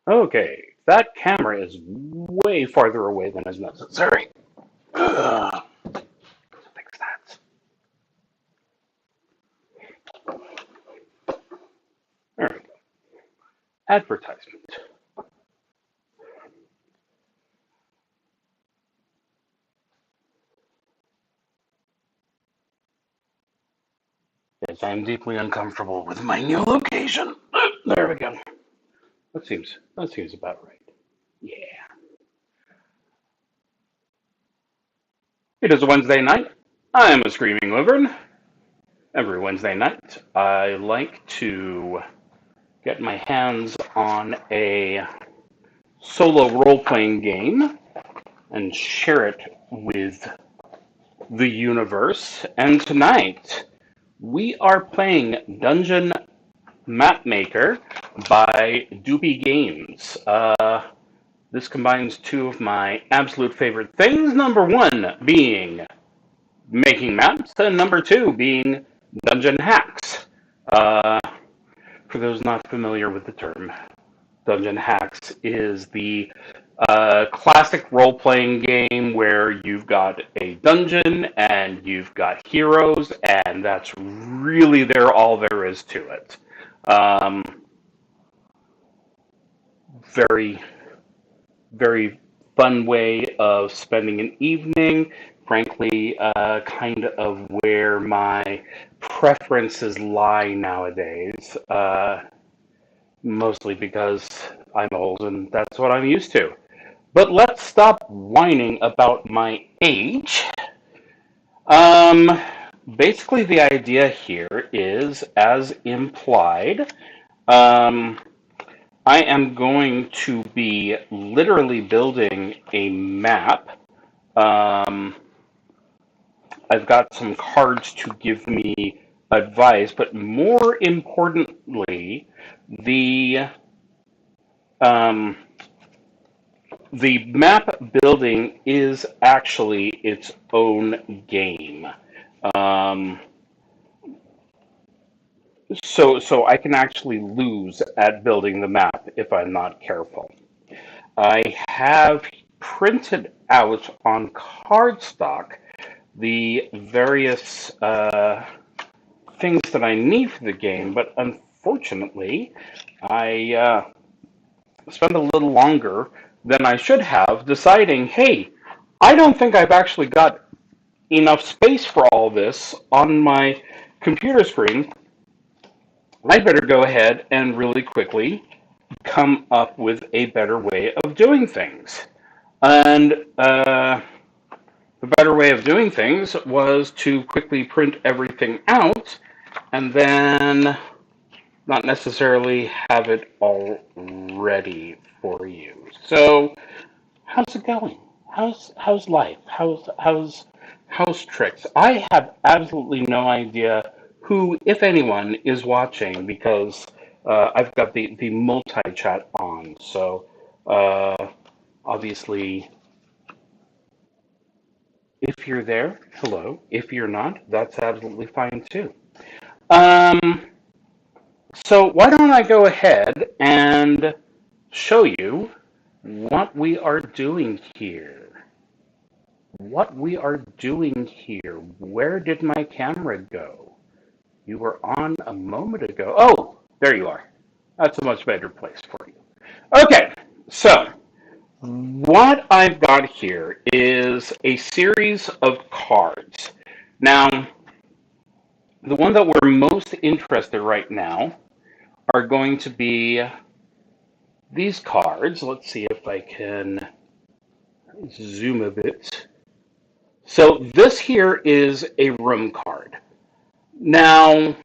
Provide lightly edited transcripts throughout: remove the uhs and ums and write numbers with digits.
Okay, that camera is way farther away than is necessary. Fix that. There we go. Advertisement. Yes, I'm deeply uncomfortable with my new location. There we go. That seems about right. Yeah. It is a Wednesday night. I am a Screaming Wyvern. Every Wednesday night, I like to get my hands on a solo role-playing game and share it with the universe. And tonight, we are playing Dungeon Mapmaker by Doopy Games. This combines two of my absolute favorite things. Number one being making maps, and number two being dungeon hacks. Uh, for those not familiar with the term, dungeon hacks is the classic role-playing game where you've got a dungeon and you've got heroes, and that's really all there is to it. Um, very, very fun way of spending an evening. Frankly, kind of where my preferences lie nowadays. Mostly because I'm old and that's what I'm used to. But let's stop whining about my age. Um, Basically, the idea here is, as implied, um, I am going to be literally building a map. Um, I've got some cards to give me advice, but more importantly, the um, the map building is actually its own game. Um, so I can actually lose at building the map if I'm not careful. I have printed out on cardstock the various things that I need for the game, but unfortunately, I spent a little longer than I should have deciding, hey, I don't think I've actually got enough space for all this on my computer screen. I better go ahead and really quickly come up with a better way of doing things. And the better way of doing things was to quickly print everything out and then not necessarily have it all ready for you. So, how's it going? How's life? How's tricks? I have absolutely no idea who, if anyone, is watching because I've got the multi chat on. So uh, obviously, if you're there, hello. If you're not, that's absolutely fine too. Um, so why don't I go ahead and show you what we are doing here? What we are doing here. Where did my camera go? You were on a moment ago. Oh, there you are. That's a much better place for you. Okay, so what I've got here is a series of cards. Now, the one that we're most interested right now are going to be these cards. Let's see if I can zoom a bit. So this here is a room card. Now,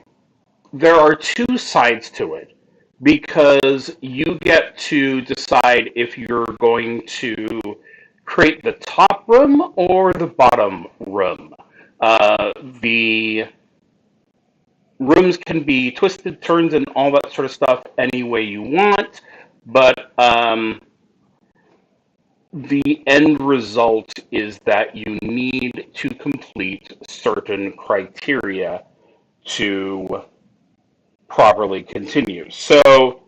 there are two sides to it because you get to decide if you're going to create the top room or the bottom room. The rooms can be twisted, turns, and all that sort of stuff any way you want, but the end result is that you need to complete certain criteria to properly continue. So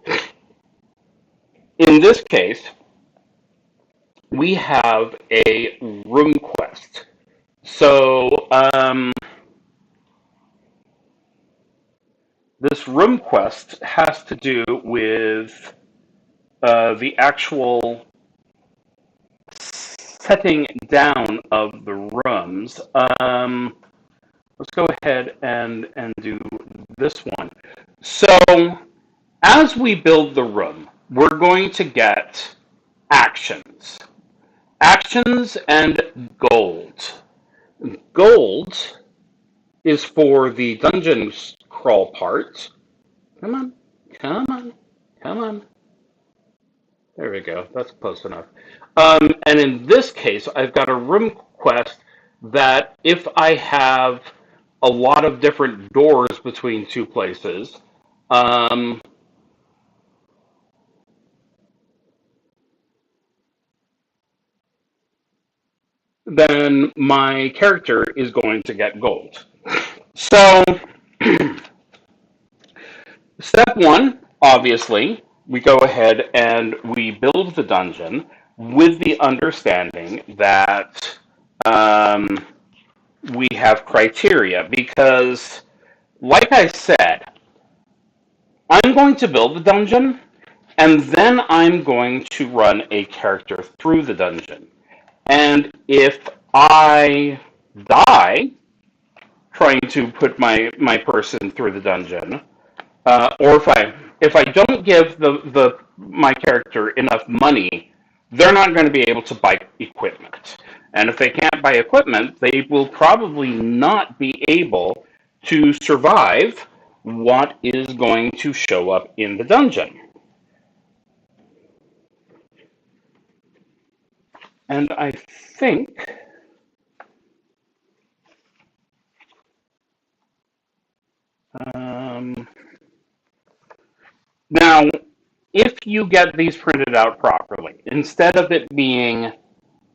In this case, we have a room quest. So this room quest has to do with the actual setting down of the rooms. Let's go ahead and do this one. So as we build the room, we're going to get actions. Actions and gold. Gold is for the dungeon crawl part. Come on, come on, come on. There we go. That's close enough. And in this case, I've got a room quest that if I have a lot of different doors between two places, um, then my character is going to get gold. So, step one, obviously, we go ahead and we build the dungeon with the understanding that um, we have criteria because, like I said, I'm going to build the dungeon and then I'm going to run a character through the dungeon. And if I die trying to put my person through the dungeon, or if I don't give the my character enough money, they're not going to be able to buy equipment. And if they can't buy equipment, they will probably not be able to survive what is going to show up in the dungeon. And I think um, now, if you get these printed out properly, instead of it being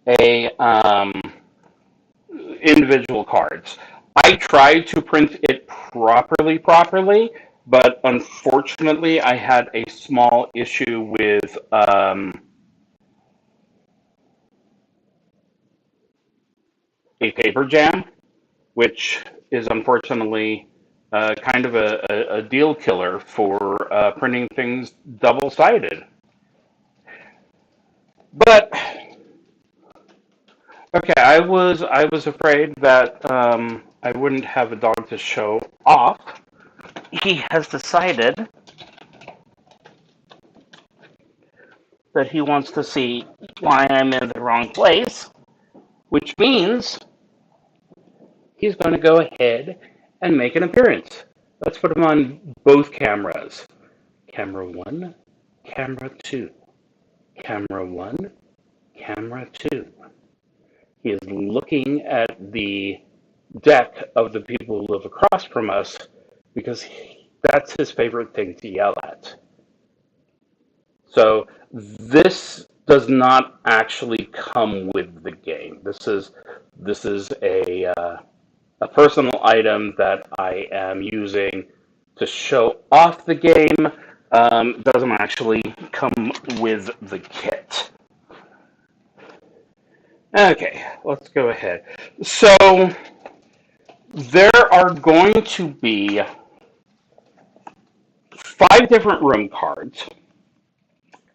a individual cards. I tried to print it properly, but unfortunately, I had a small issue with a paper jam, which is unfortunately kind of a deal killer for printing things double-sided. But okay, I was afraid that I wouldn't have a dog to show off. He has decided that he wants to see why I'm in the wrong place, which means he's going to go ahead and make an appearance. Let's put him on both cameras. Camera 1, camera 2. Camera 1, camera 2. He is looking at the deck of the people who live across from us because that's his favorite thing to yell at. So this does not actually come with the game. This is a personal item that I am using to show off the game. Doesn't actually come with the kit. Okay, let's go ahead. So there are going to be 5 different room cards,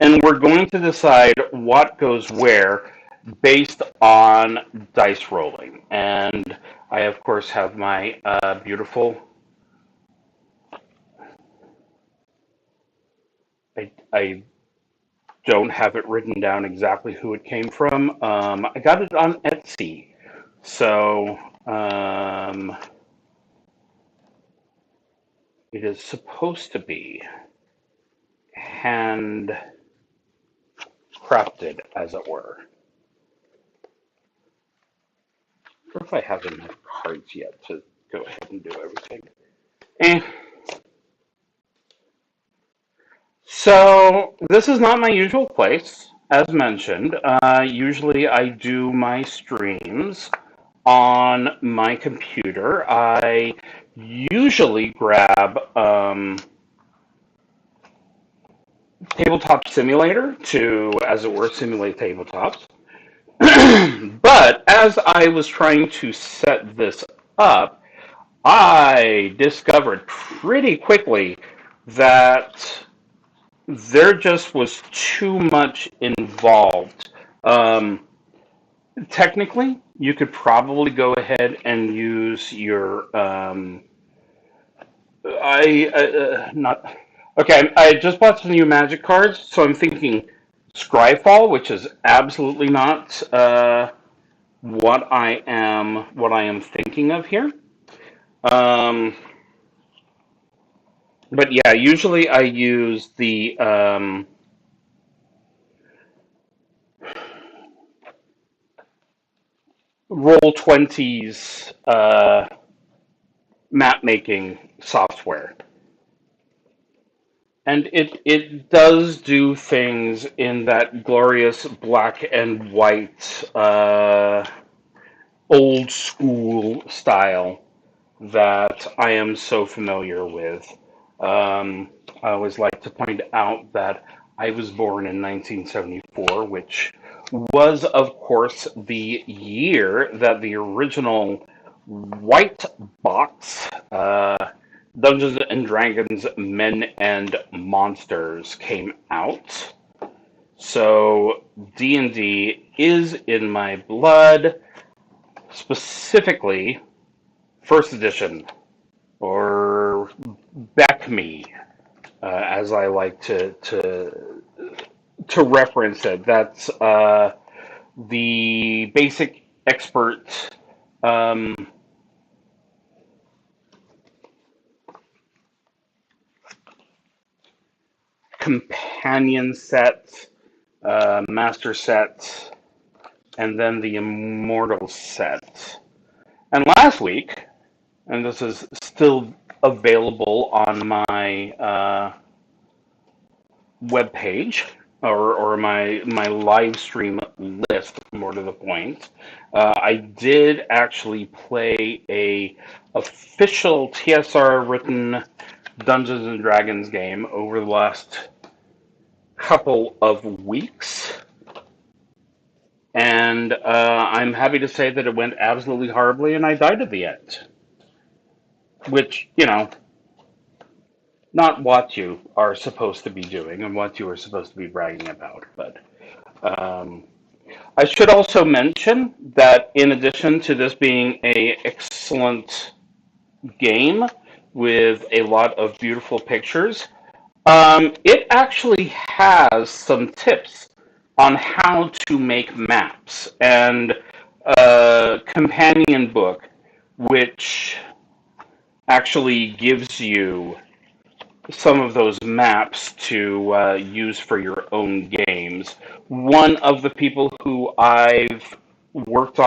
and we're going to decide what goes where based on dice rolling. And I, of course, have my beautiful. I don't have it written down exactly who it came from. I got it on Etsy. So it is supposed to be hand crafted, as it were. Or if I have enough cards yet to go ahead and do everything. So this is not my usual place, as mentioned. Usually I do my streams on my computer. I usually grab tabletop simulator to, as it were, simulate tabletops. But as I was trying to set this up, I discovered pretty quickly that there just was too much involved. Um, Technically, you could probably go ahead and use your not okay. I just bought some new Magic cards, so I'm thinking Scryfall, which is absolutely not what I am thinking of here. Um, but yeah, usually I use the Roll20's map making software. And it does do things in that glorious black and white, old school style that I am so familiar with. I always like to point out that I was born in 1974, which was, of course, the year that the original white box Dungeons and Dragons Men and Monsters came out. So D&D is in my blood, specifically first edition, or BECME, as I like to reference it. That's the basic expert um, companion set, master set, and then the immortal set. And last week, and this is still available on my web page, or my live stream list, more to the point. I did actually play a official TSR written Dungeons and Dragons game over the last couple of weeks, and I'm happy to say that it went absolutely horribly, and I died at the end. Which, not what you are supposed to be doing and what you are supposed to be bragging about. But um, I should also mention that in addition to this being an excellent game with a lot of beautiful pictures, it actually has some tips on how to make maps and a companion book which actually gives you some of those maps to use for your own games. One of the people who I've worked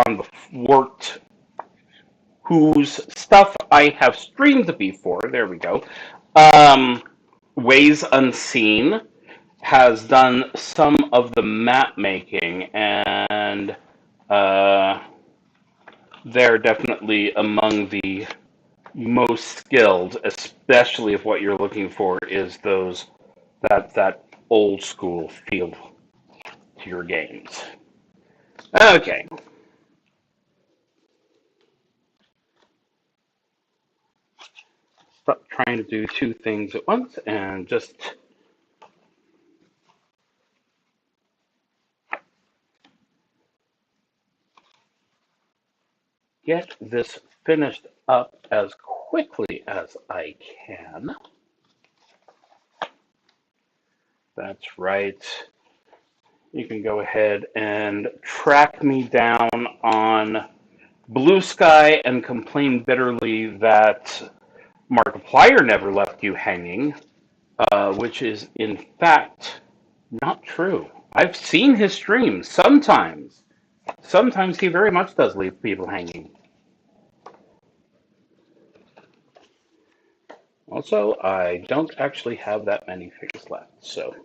whose stuff I have streamed before, there we go, um, Ways Unseen, has done some of the map making, and uh, they're definitely among the most skilled, especially if what you're looking for is that old school feel to your games. Okay, stop trying to do two things at once and just get this finished up as quickly as I can. That's right. You can go ahead and track me down on Blue Sky and complain bitterly that Markiplier never left you hanging, which is in fact not true. I've seen his streams sometimes. Sometimes he very much does leave people hanging. Also, I don't actually have that many figures left, so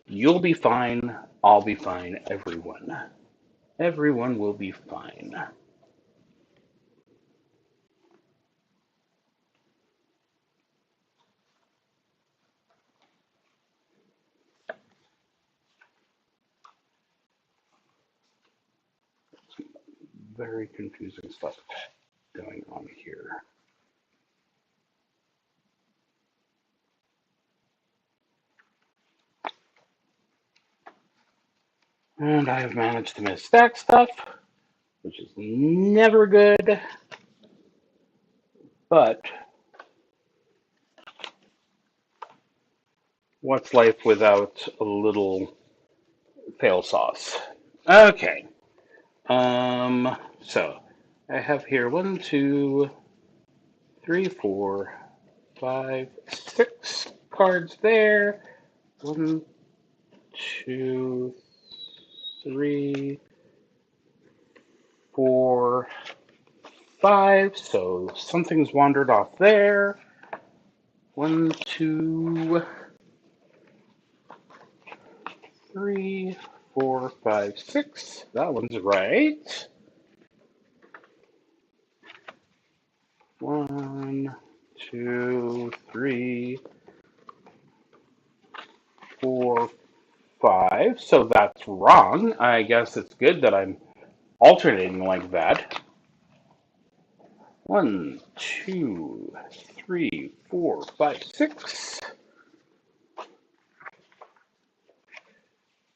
you'll be fine, I'll be fine, everyone. Everyone will be fine. very confusing stuff going on here. And I have managed to misstack stuff, which is never good, but what's life without a little fail sauce? Okay, so I have here 1, 2, 3, 4, 5, 6 cards there. 1, 2, 3, 4, 5. So something's wandered off there. 1, 2, 3, 4, 5, 6. That one's right. 1, 2, 3, 4, 5. So that's wrong. I guess it's good that I'm alternating like that. 1, 2, 3, 4, 5, 6.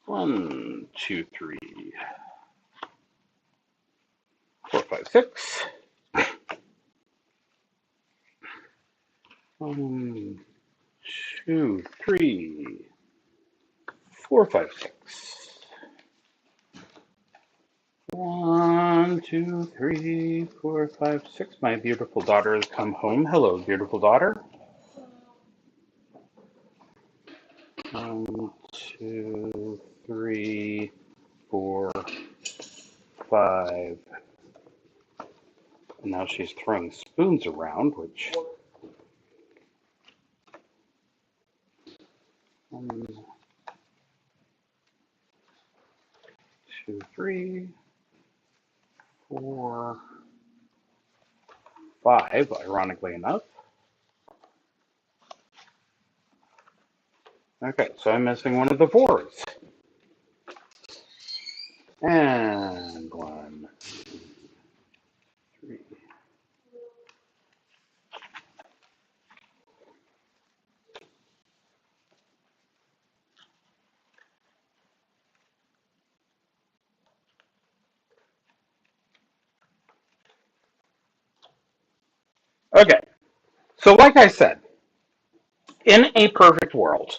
1, 2, 3, 4, 5, 6. 1, 2, 3, 4, 5, 6. 1, 2, 3, 4, 5, 6. My beautiful daughter has come home. Hello, beautiful daughter. 1, 2, 3, 4, 5. And now she's throwing spoons around, which 1, 2, 3, 4, 5, ironically enough. Okay, so I'm missing one of the 4s. And 1, 2, 3. Okay, so like I said, in a perfect world,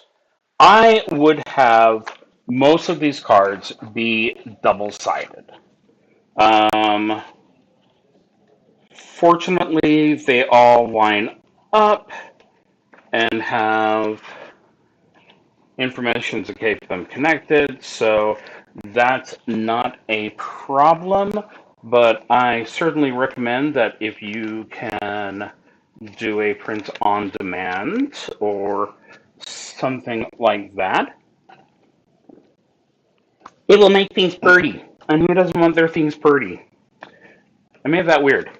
I would have most of these cards be double-sided. Fortunately, they all line up and have information to keep them connected, so that's not a problem, but I certainly recommend that if you can do a print on demand or something like that, it'll make things pretty. And who doesn't want their things pretty? I made that weird.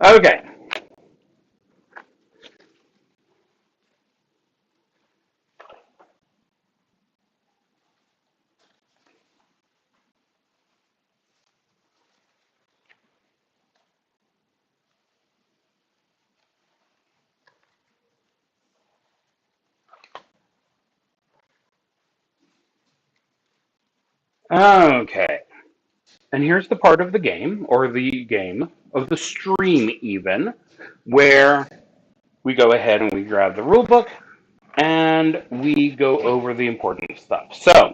Okay. Okay. And here's the part of the game, or the game of the stream even, where we go ahead and we grab the rule book and we go over the important stuff. So,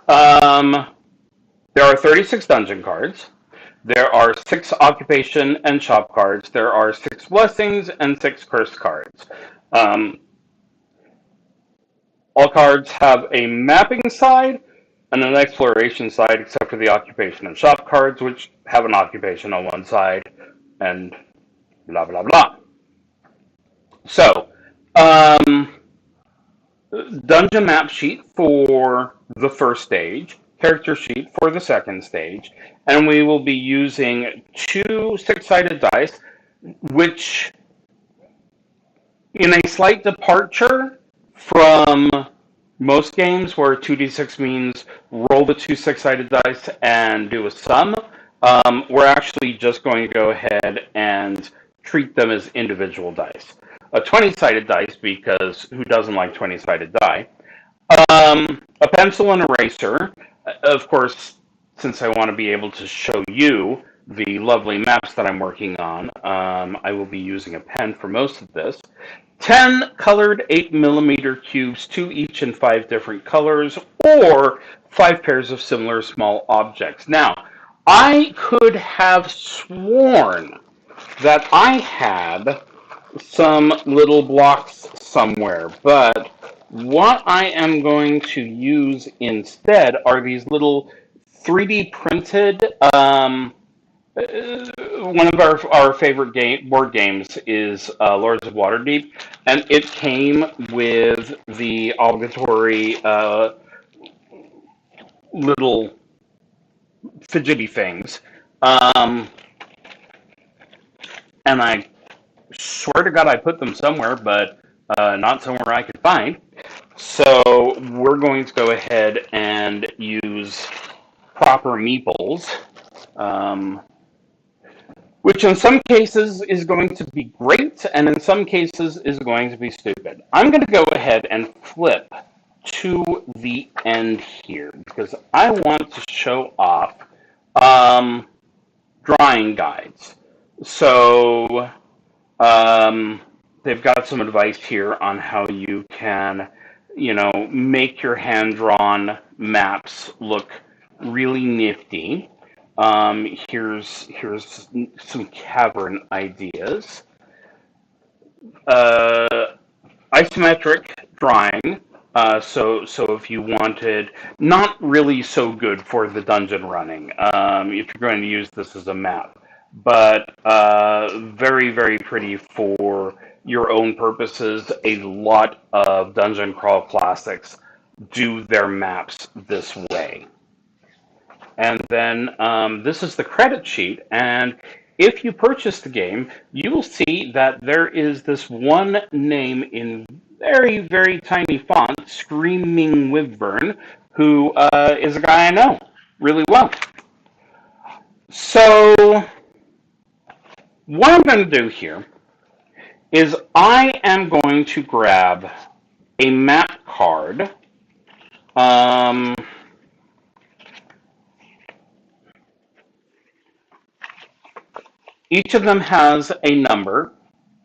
there are 36 dungeon cards. There are 6 occupation and shop cards. There are 6 blessings and 6 curse cards. Um, all cards have a mapping side and an exploration side, except for the occupation and shop cards, which have an occupation on one side and blah, blah, blah. So, dungeon map sheet for the first stage, character sheet for the second stage, and we will be using 2 6-sided dice, which, in a slight departure from Most games where 2d6 means roll the two six-sided dice and do a sum, we're actually just going to go ahead and treat them as individual dice. A 20-sided dice, because who doesn't like 20-sided die? A pencil and eraser. Of course, since I want to be able to show you the lovely maps that I'm working on, I will be using a pen for most of this. 10 colored 8mm cubes, two each in 5 different colors, or 5 pairs of similar small objects. Now, I could have sworn that I had some little blocks somewhere, but what I am going to use instead are these little 3D printed. One of our favorite board games is Lords of Waterdeep, and it came with the obligatory little fidgety things. And I swear to God I put them somewhere, but not somewhere I could find. So we're going to go ahead and use proper meeples, which in some cases is going to be great, and in some cases is going to be stupid. I'm going to go ahead and flip to the end here, because I want to show off drawing guides. So they've got some advice here on how you can, make your hand-drawn maps look really nifty. Here's some cavern ideas. Isometric drawing. So if you wanted, not really so good for the dungeon running, if you're going to use this as a map, but very, very pretty for your own purposes. A lot of dungeon crawl classics do their maps this way. And then this is the credit sheet, and if you purchase the game, you will see that there is this one name in very, very tiny font, ScreamingWyvern, who is a guy I know really well. So what I'm going to do here is I am going to grab a map card. Each of them has a number,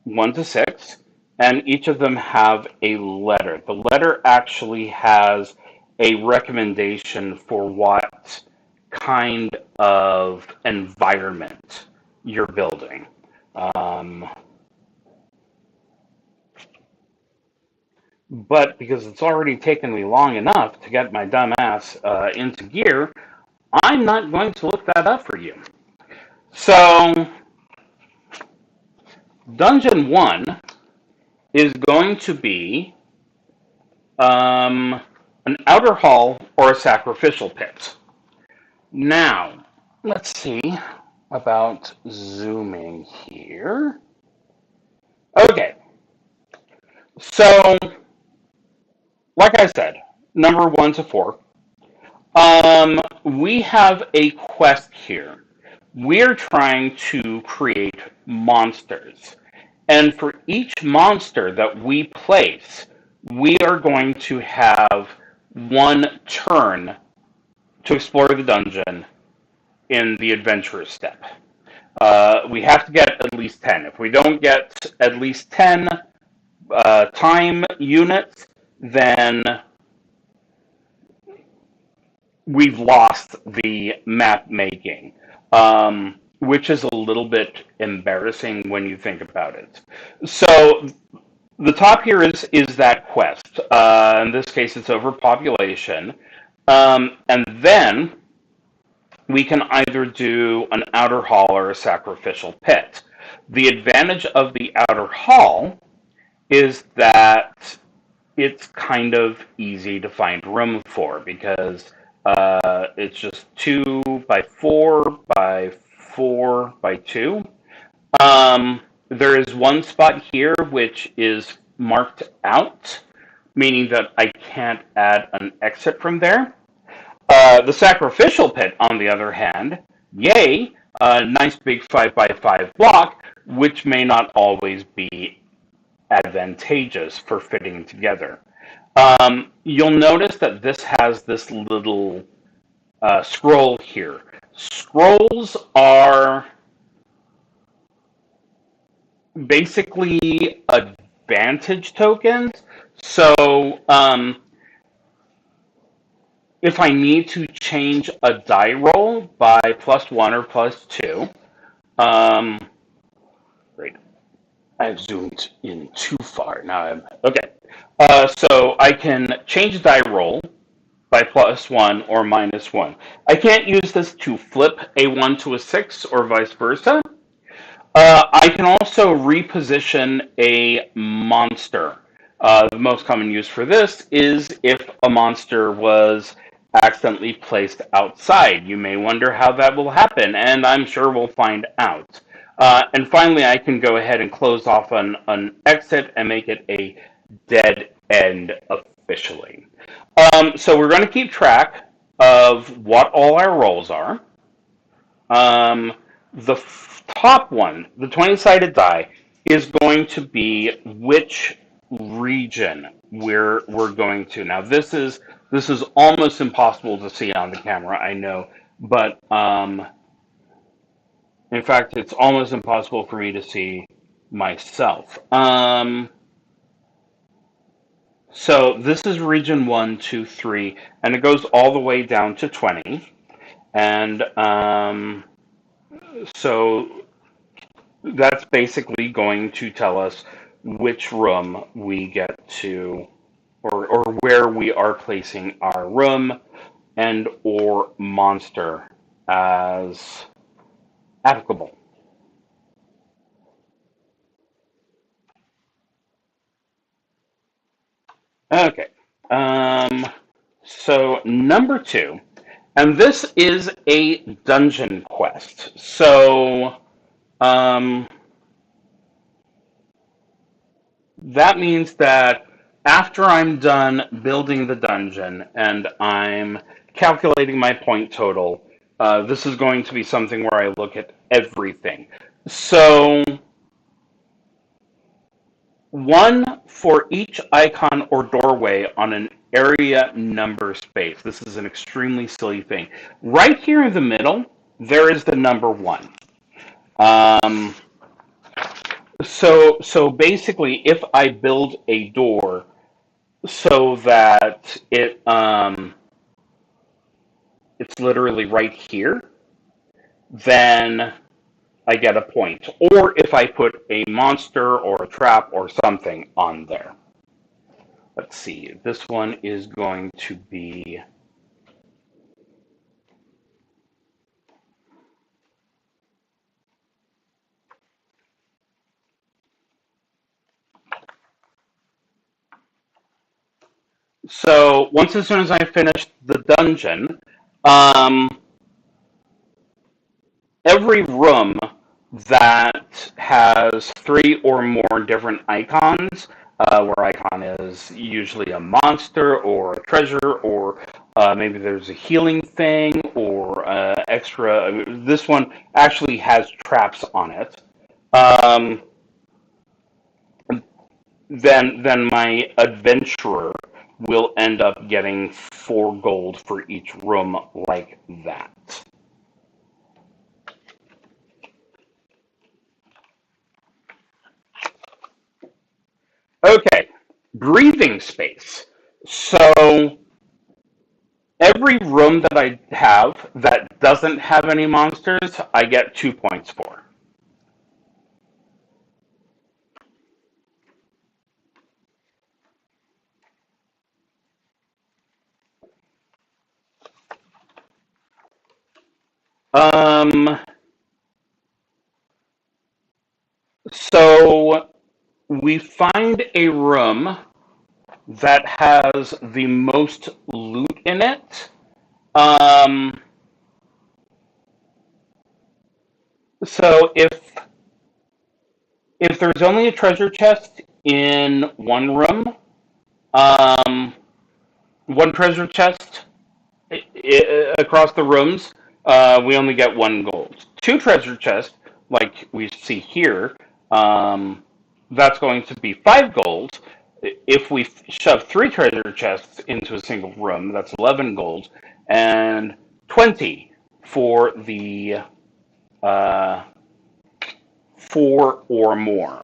1 to 6, and each of them have a letter. The letter actually has a recommendation for what kind of environment you're building. But because it's already taken me long enough to get my dumb ass into gear, I'm not going to look that up for you. So, Dungeon 1 is going to be an outer hall or a sacrificial pit. Now, let's see about zooming here. Okay, so like I said, number 1 to 4. We have a quest here. We're trying to create monsters. And for each monster that we place, we are going to have 1 turn to explore the dungeon in the adventurous step. We have to get at least 10. If we don't get at least 10 time units, then we've lost the map making, which is a little bit embarrassing when you think about it. So the top here is that quest. In this case, it's overpopulation. And then we can either do an outer hall or a sacrificial pit. The advantage of the outer hall is that it's kind of easy to find room for, because it's just 2 by 4 by 4 by 2. There is 1 spot here which is marked out, meaning that I can't add an exit from there. The sacrificial pit, on the other hand, yay, a nice big 5x5 block, which may not always be advantageous for fitting together. You'll notice that this has this little scroll here. Scrolls are basically advantage tokens. So if I need to change a die roll by +1 or +2, um, right, I've zoomed in too far. Now okay. So I can change die roll by +1 or -1. I can't use this to flip a 1 to a 6 or vice versa. I can also reposition a monster. The most common use for this is if a monster was accidentally placed outside. You may wonder how that will happen, and I'm sure we'll find out. And finally, I can go ahead and close off an exit and make it a dead end officially. So we're going to keep track of what all our rolls are. The top one, the 20-sided die, is going to be which region we're going to. Now this is almost impossible to see on the camera, I know, but in fact it's almost impossible for me to see myself. So this is region 1, 2, 3, and it goes all the way down to 20. And so that's basically going to tell us which room we get to, or where we are placing our room and or monster as applicable. Okay. Um, so number 2, and this is a dungeon quest. So um, that means that after I'm done building the dungeon and I'm calculating my point total, this is going to be something where I look at everything. So, one for each icon or doorway on an area number space. This is an extremely silly thing. Right here in the middle, there is the number 1. Um, so basically, if I build a door so that it's literally right here, then I get a point. Or if I put a monster or a trap or something on there. Let's see. This one is going to be so once as soon as I finish the dungeon, um, every room that has 3 or more different icons, where icon is usually a monster or a treasure, or maybe there's a healing thing or extra. This one actually has traps on it. Um, then my adventurer will end up getting 4 gold for each room like that. Okay, breathing space. So every room that I have that doesn't have any monsters, I get 2 points for. Um, so we find a room that has the most loot in it. Um, so if there's only a treasure chest in one room, One treasure chest across the rooms, we only get 1 gold. 2 treasure chests, like we see here, that's going to be 5 gold. If we shove 3 treasure chests into a single room, that's 11 gold, and 20 for the 4 or more.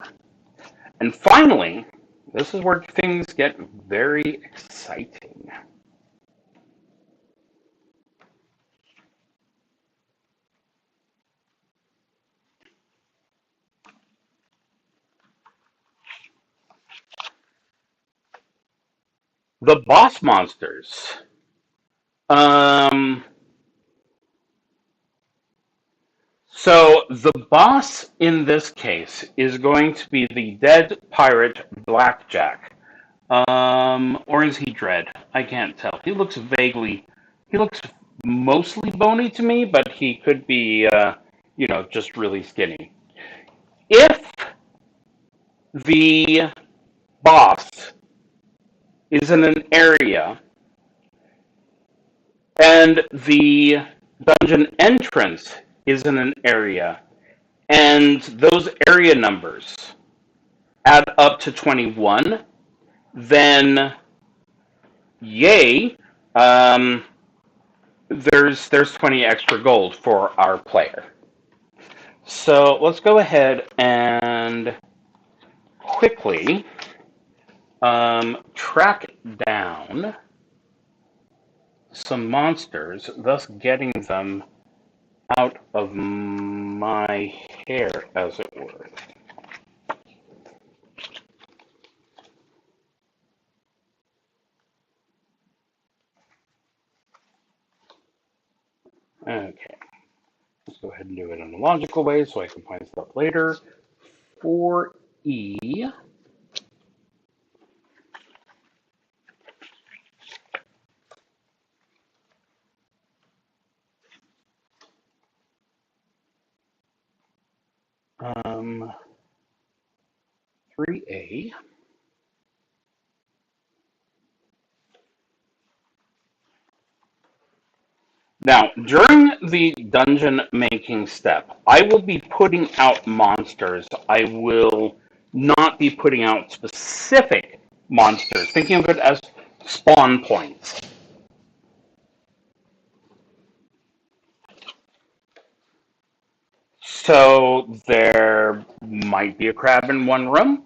And finally, this is where things get very exciting. The boss monsters. Um, so the boss in this case is going to be the dead pirate Blackjack. Or is he Dread? I can't tell. He looks mostly bony to me, but he could be, just really skinny. If the boss is in an area and the dungeon entrance is in an area, and those area numbers add up to 21, then yay, there's 20 extra gold for our player. So let's go ahead and quickly track down some monsters, thus getting them out of my hair, as it were. Okay, let's go ahead and do it in a logical way so I can find stuff later. 4E. Um, 3A. Now, during the dungeon making step, I will be putting out monsters. I will not be putting out specific monsters, thinking of it as spawn points. So there might be a crab in one room.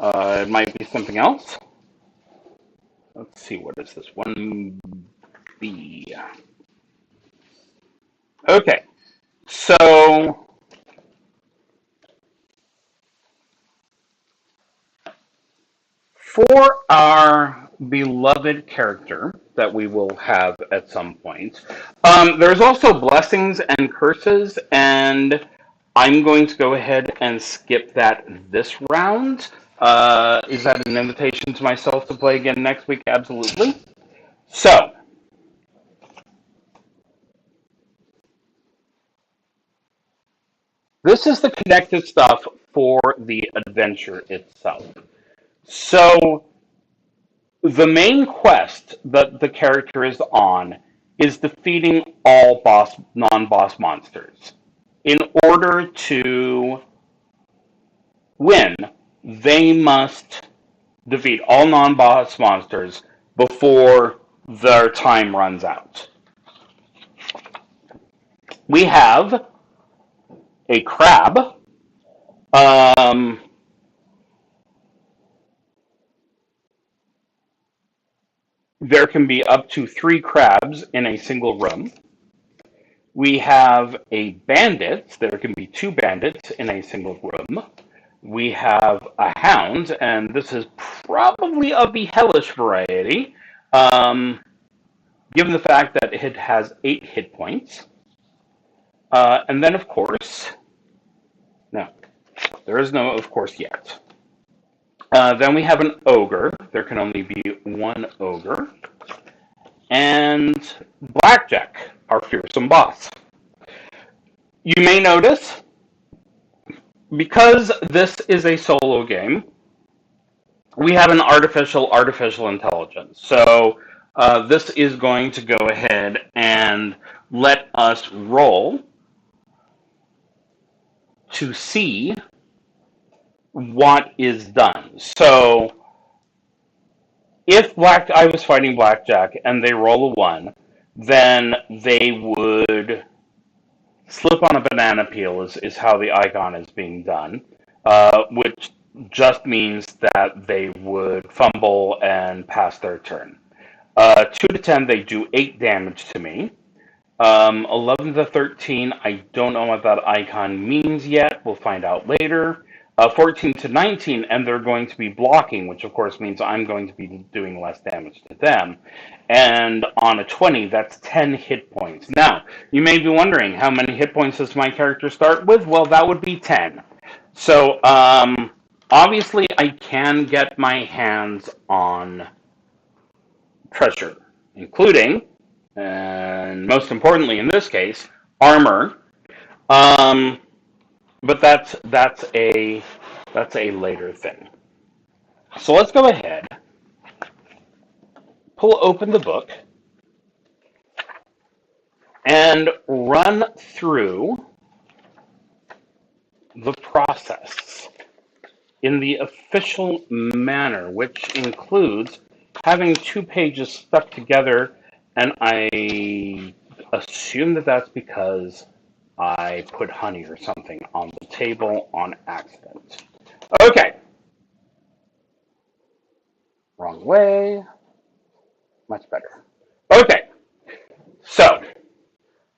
It might be something else. Let's see, what is this? 1B. Okay, so for our beloved character that we will have at some point, there's also blessings and curses, and I'm going to go ahead and skip that this round. Is that an invitation to myself to play again next week? Absolutely. So, this is the connected stuff for the adventure itself. So, the main quest that the character is on is defeating all non-boss monsters. In order to win, they must defeat all non-boss monsters before their time runs out. We have a crab. There can be up to 3 crabs in a single room. We have a bandit. There can be 2 bandits in a single room. We have a hound, and this is probably of the hellish variety, given the fact that it has 8 hit points. And then, of course, no, there is no of course yet. Then we have an ogre. There can only be 1 ogre. And Blackjack, our fearsome boss. You may notice, because this is a solo game, we have an artificial intelligence. So this is going to go ahead and let us roll to see what is done. So if I was fighting blackjack and they roll a one, then they would slip on a banana peel is how the icon is being done, which just means that they would fumble and pass their turn. 2 to 10, they do 8 damage to me. 11 to 13, I don't know what that icon means yet. We'll find out later. 14 to 19, and they're going to be blocking, which of course means I'm going to be doing less damage to them. And on a 20, that's 10 hit points. Now, you may be wondering, how many hit points does my character start with? Well, that would be 10. So, obviously, I can get my hands on treasure, including, and most importantly in this case, armor. Um, but that's a later thing. So let's go ahead, pull open the book, and run through the process in the official manner, which includes having 2 pages stuck together, and I assume that that's because I put honey or something on the table on accident. Okay, wrong way. Much better. Okay, so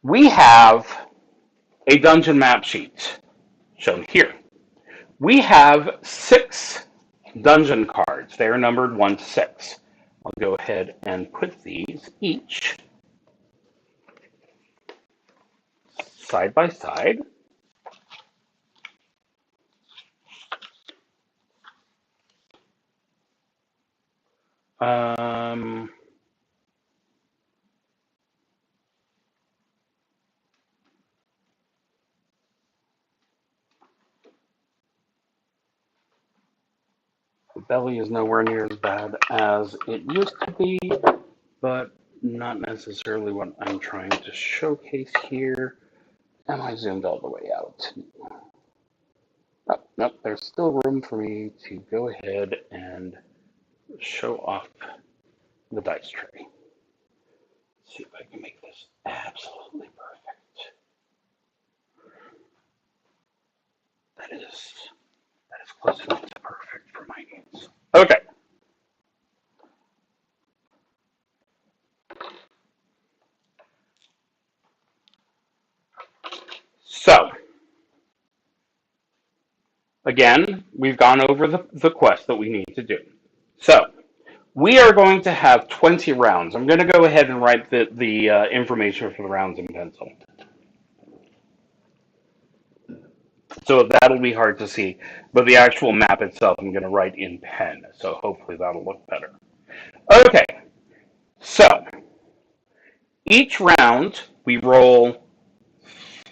we have a dungeon map sheet shown here. We have 6 dungeon cards. They are numbered 1 to 6. I'll go ahead and put these each side by side. Um, the belly is nowhere near as bad as it used to be, but not necessarily what I'm trying to showcase here. Am I zoomed all the way out? Oh, nope, there's still room for me to go ahead and show off the dice tray. Let's see if I can make this absolutely perfect. That is close enough to perfect for my needs. Okay, so again, we've gone over the quest that we need to do. So we are going to have 20 rounds. I'm going to go ahead and write the information for the rounds in pencil. So that'll be hard to see, but the actual map itself I'm going to write in pen, so hopefully that'll look better. Okay, so each round we roll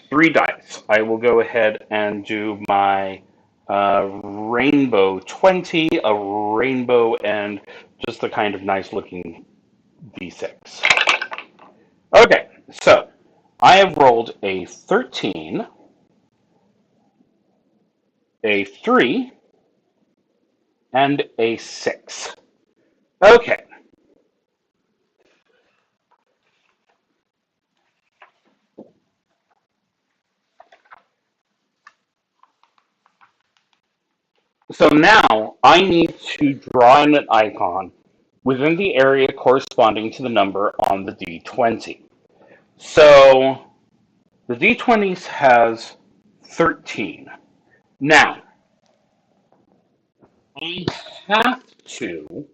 3 dice. I will go ahead and do my rainbow 20, a rainbow, and just a kind of nice looking d6. Okay, so I have rolled a 13, a 3, and a 6. Okay, so now I need to draw in an icon within the area corresponding to the number on the d20. So the d20 has 13. Now, I have to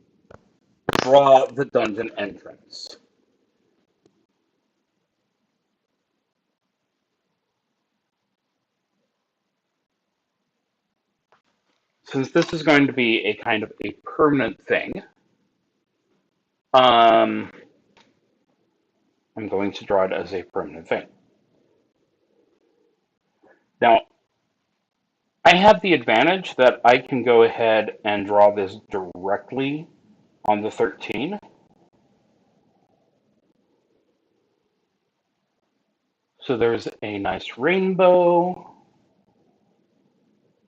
draw the dungeon entrance. Since this is going to be a kind of a permanent thing, um, I'm going to draw it as a permanent thing. Now, I have the advantage that I can go ahead and draw this directly on the 13. So there's a nice rainbow,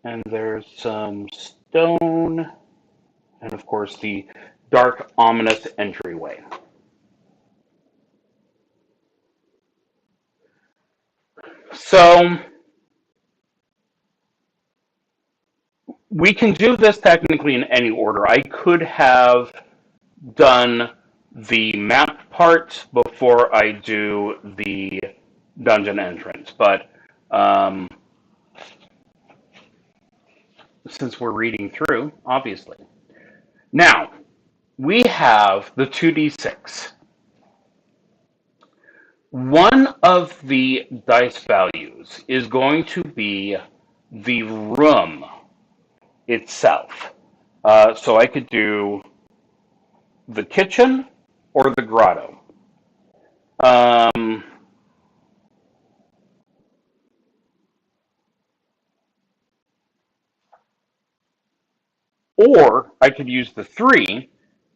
and there's some stone, and of course the dark, ominous entryway. So we can do this technically in any order. I could have done the map part before I do the dungeon entrance, but um, since we're reading through, obviously. Now, we have the 2d6. One of the dice values is going to be the room itself. So I could do the kitchen or the grotto. Um, or I could use the 3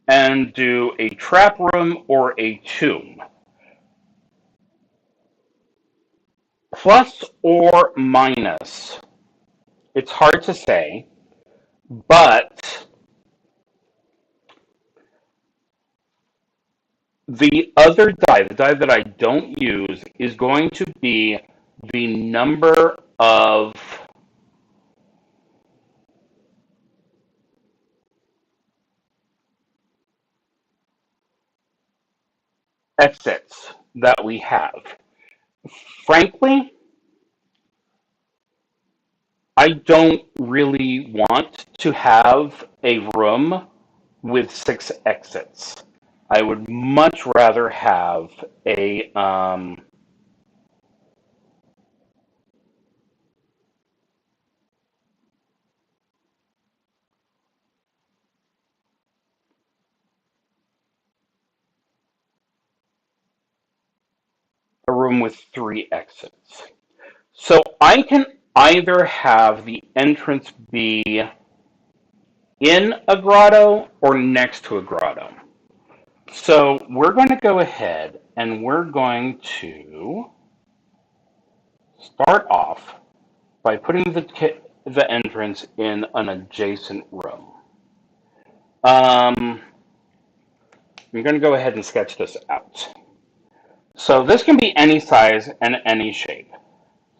and do a trap room or a tomb. Plus or minus, it's hard to say, but the other die, the die that I don't use, is going to be the number of exits that we have. Frankly, I don't really want to have a room with 6 exits. I would much rather have a room with 3 exits. So I can either have the entrance be in a grotto or next to a grotto. So we're going to go ahead and we're going to start off by putting the entrance in an adjacent room. I'm going to go ahead and sketch this out. So this can be any size and any shape.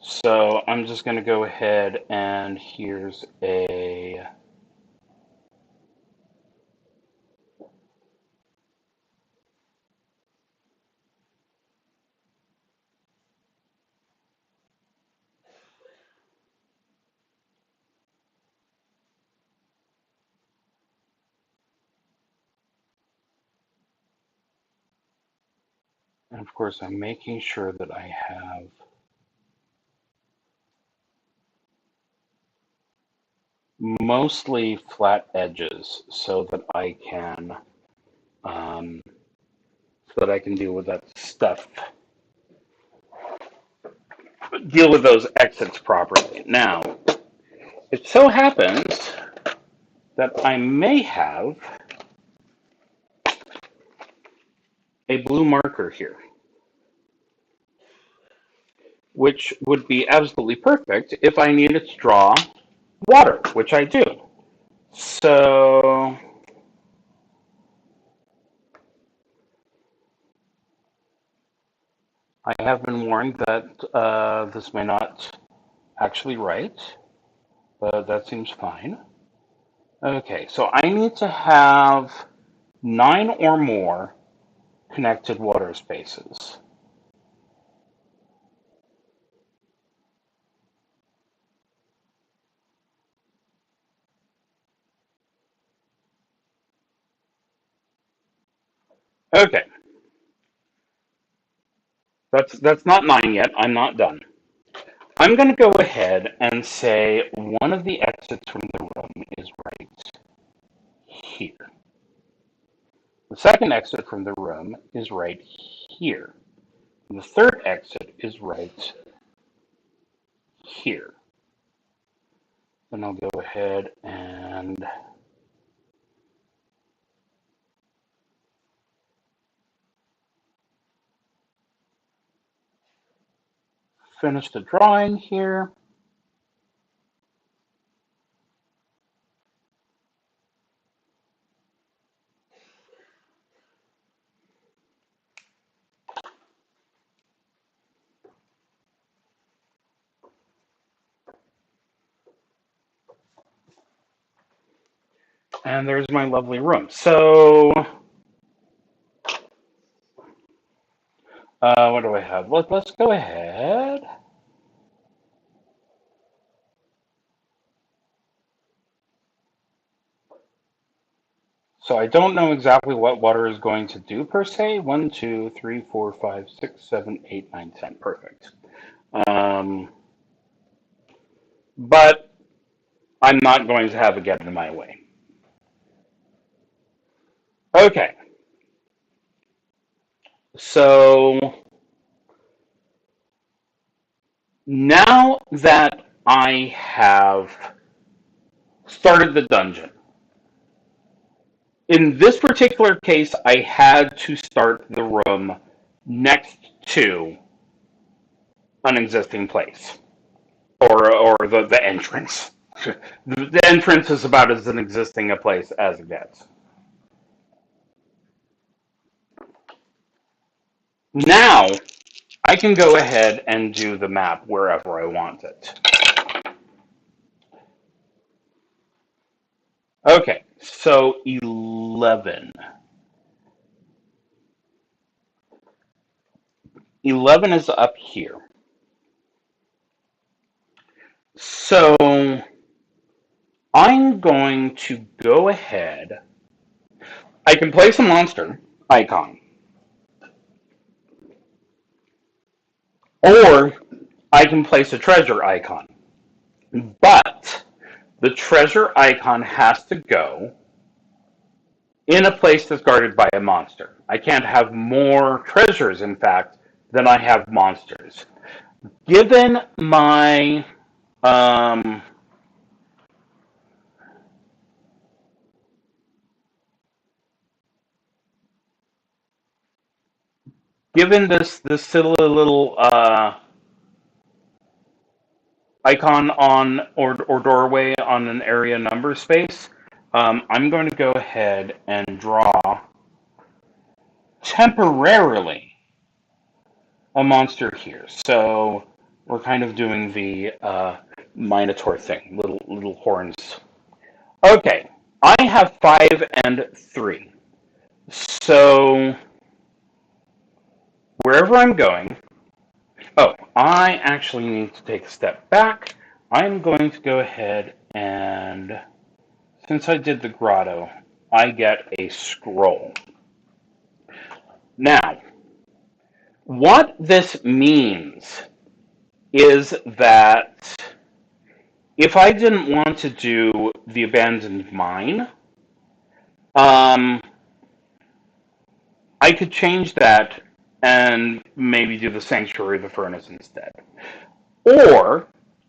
So I'm just going to go ahead and here's a and of course I'm making sure that I have mostly flat edges so that I can um, deal with that stuff, deal with those exits properly. Now, it so happens that I may have a blue marker here, which would be absolutely perfect if I needed to draw water, which I do. So I have been warned that this may not actually write, but that seems fine. Okay, so I need to have 9 or more connected water spaces. Okay, that's not 9 yet. I'm not done. I'm going to go ahead and say one of the exits from the room is right here. The second exit from the room is right here. And the third exit is right here. Then I'll go ahead and finish the drawing here. And there's my lovely room. So, what do I have? Let's go ahead. So I don't know exactly what water is going to do per se. 1, 2, 3, 4, 5, 6, 7, 8, 9, 10. Perfect. But I'm not going to have it get in my way. Okay. So now that I have started the dungeon, in this particular case, I had to start the room next to an existing place, or the entrance. The entrance is about as an existing a place as it gets. Now, I can go ahead and do the map wherever I want it. Okay, so 11. 11 is up here. So I'm going to go ahead. I can place a monster icon, or I can place a treasure icon. But the treasure icon has to go in a place that's guarded by a monster. I can't have more treasures, in fact, than I have monsters. Given my um, given this silly little icon on or doorway on an area number space, I'm going to go ahead and draw temporarily a monster here. So we're kind of doing the Minotaur thing, little horns. Okay, I have 5 and 3. So wherever I'm going, oh, I actually need to take a step back. I'm going to go ahead and, since I did the grotto, I get a scroll. Now, what this means is that if I didn't want to do the abandoned mine, I could change that and maybe do the sanctuary of the furnace instead. Or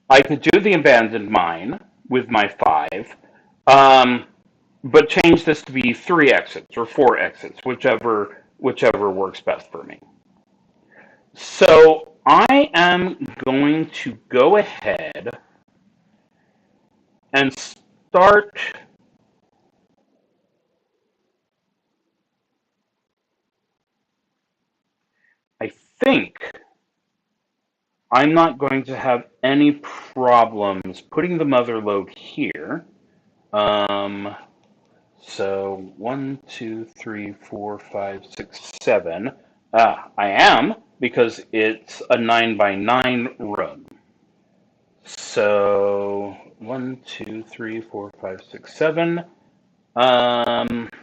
I could do the abandoned mine with my 5, but change this to be 3 exits or 4 exits, whichever works best for me. So I am going to go ahead and start. I think I'm not going to have any problems putting the mother lode here. So 1, 2, 3, 4, 5, 6, 7. I am, because it's a 9 by 9 room. So 1, 2, 3, 4, 5, 6, 7. I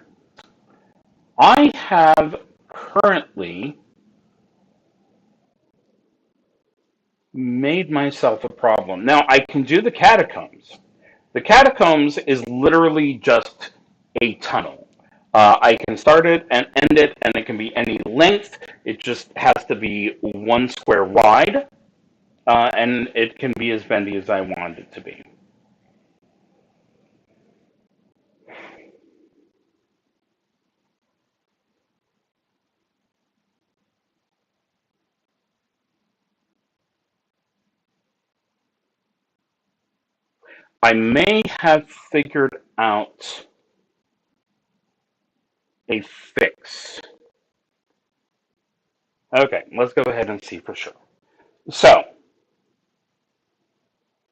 have currently made myself a problem. Now I can do the catacombs. The catacombs is literally just a tunnel. I can start it and end it, and it can be any length. It just has to be 1 square wide, and it can be as bendy as I want it to be. I may have figured out a fix. Okay, let's go ahead and see for sure. So,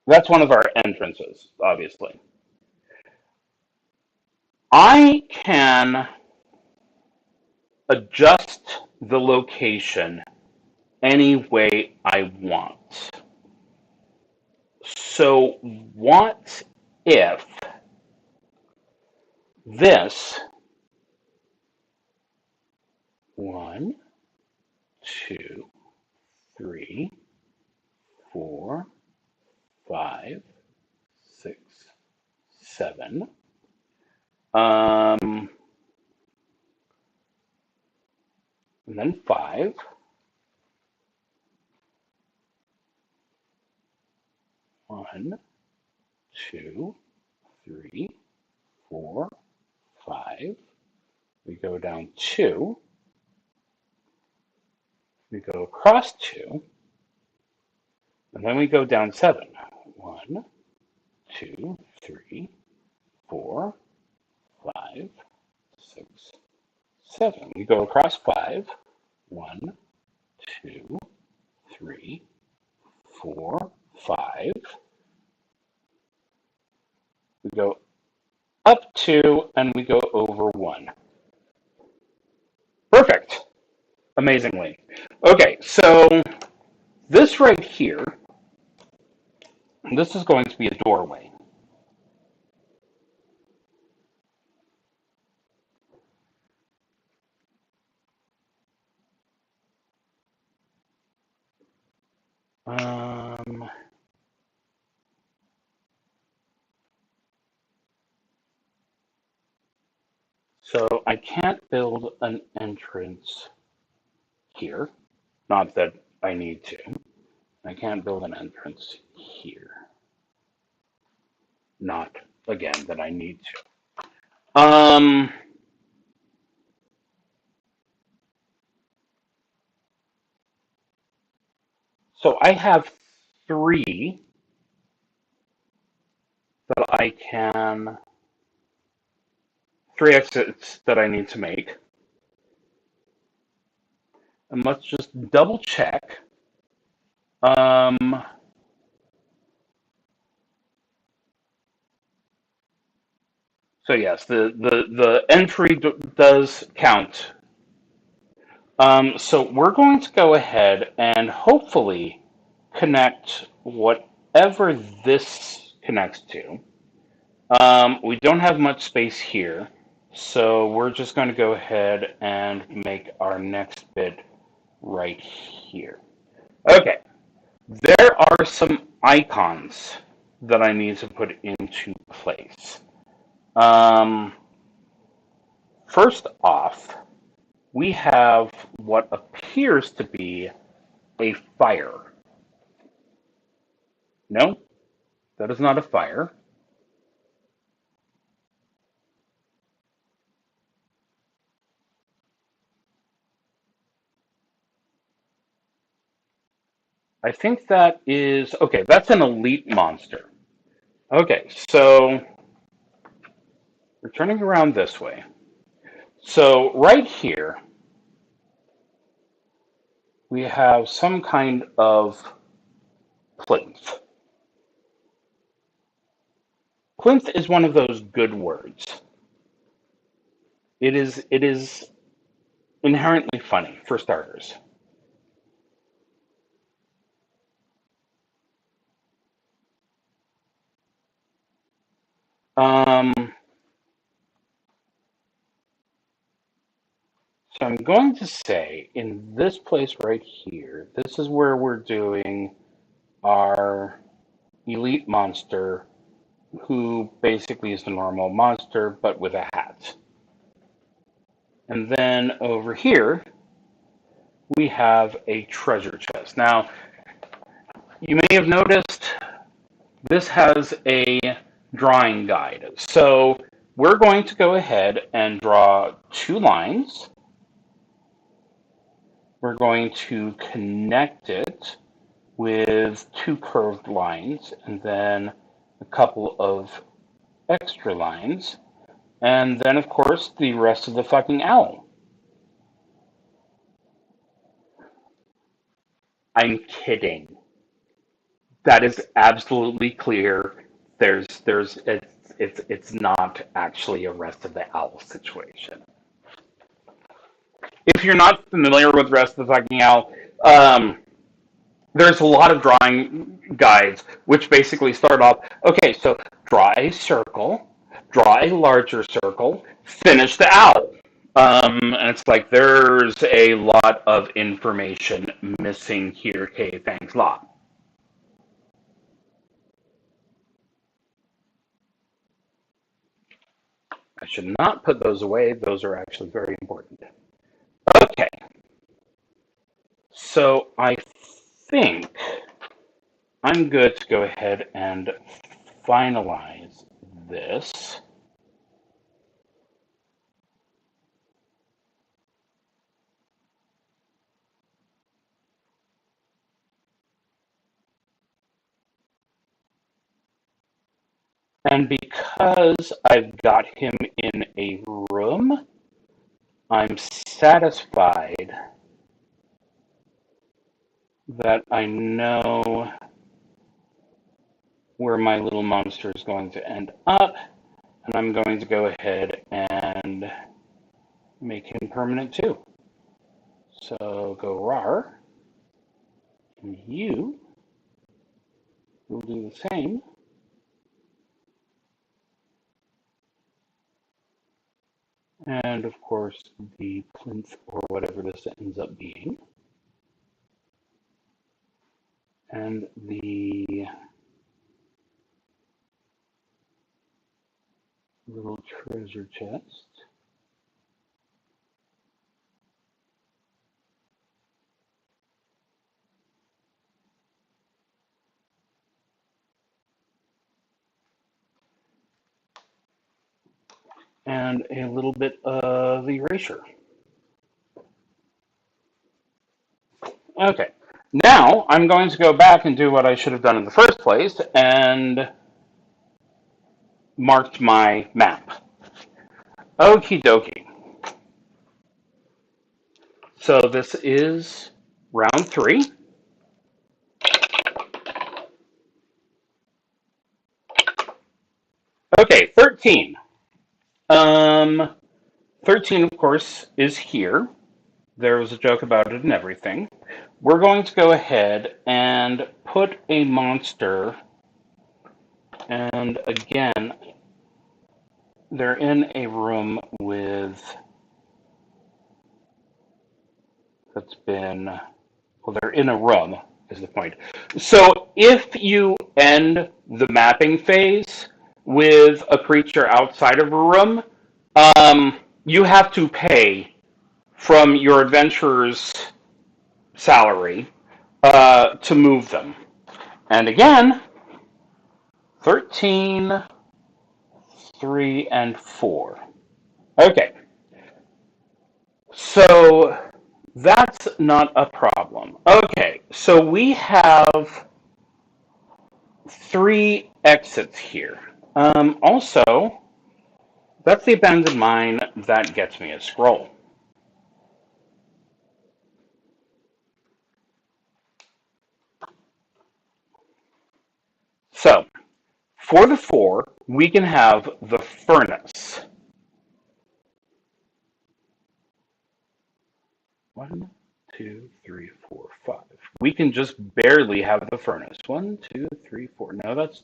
that's one of our entrances, obviously. I can adjust the location any way I want. So, what if this 1, 2, 3, 4, 5, 6, 7, and then 5, 1, 2, 3, 4, 5. We go down 2. We go across 2. And then we go down 7. 1, 2, 3, 4, 5, 6, 7. We go across 5. 1, 2, 3, 4, 5. We go up 2 and we go over 1. Perfect. Amazingly. Okay, so this right here, this is going to be a doorway. So I can't build an entrance here. Not that I need to. I can't build an entrance here. Not, again, that I need to. So I have 3 that I can, 3 exits that I need to make. And let's just double check. So yes, the entry does count. So we're going to go ahead and hopefully connect whatever this connects to. We don't have much space here, so we're just going to go ahead and make our next bit right here. Okay, there are some icons that I need to put into place. First off, we have what appears to be a fire. No, that is not a fire. I think that is, okay, that's an elite monster. Okay, so we're turning around this way. So right here, we have some kind of plinth. Plinth is one of those good words. It is inherently funny, for starters. Um, so I'm going to say in this place right here, this is where we're doing our elite monster, who basically is the normal monster, but with a hat. And then over here, we have a treasure chest. Now, you may have noticed this has a drawing guide. So we're going to go ahead and draw 2 lines. We're going to connect it with 2 curved lines, and then a couple of extra lines, and then, of course, the rest of the fucking owl. I'm kidding. That is absolutely clear. It's not actually a rest of the owl situation. If you're not familiar with rest of the fucking owl, there's a lot of drawing guides which basically start off, okay, so draw a circle, draw a larger circle, finish the owl. And it's like there's a lot of information missing here. Okay, thanks a lot. I should not put those away. Those are actually very important. Okay, so I think I'm good to go ahead and finalize this. And because I've got him in a room, I'm satisfied that I know where my little monster is going to end up, and I'm going to go ahead and make him permanent too. So go rar, and you will do the same. And of course, the plinth or whatever this ends up being. And the little treasure chest. And a little bit of erasure. Okay, now I'm going to go back and do what I should have done in the first place and marked my map. Okie dokie. So this is round 3. Okay, 13. 13, of course, is here. There was a joke about it and everything. We're going to go ahead and put a monster, and again, they're in a room they're in a room, is the point. So if you end the mapping phase with a creature outside of a room, you have to pay from your adventurer's salary to move them. And again, 13, 3, and 4. Okay. So that's not a problem. Okay, so we have 3 exits here. Also, that's the abandoned mine. That gets me a scroll. So, for the 4, we can have the furnace. 1, 2, 3, 4, 5. We can just barely have the furnace. 1, 2, 3, 4. No, that's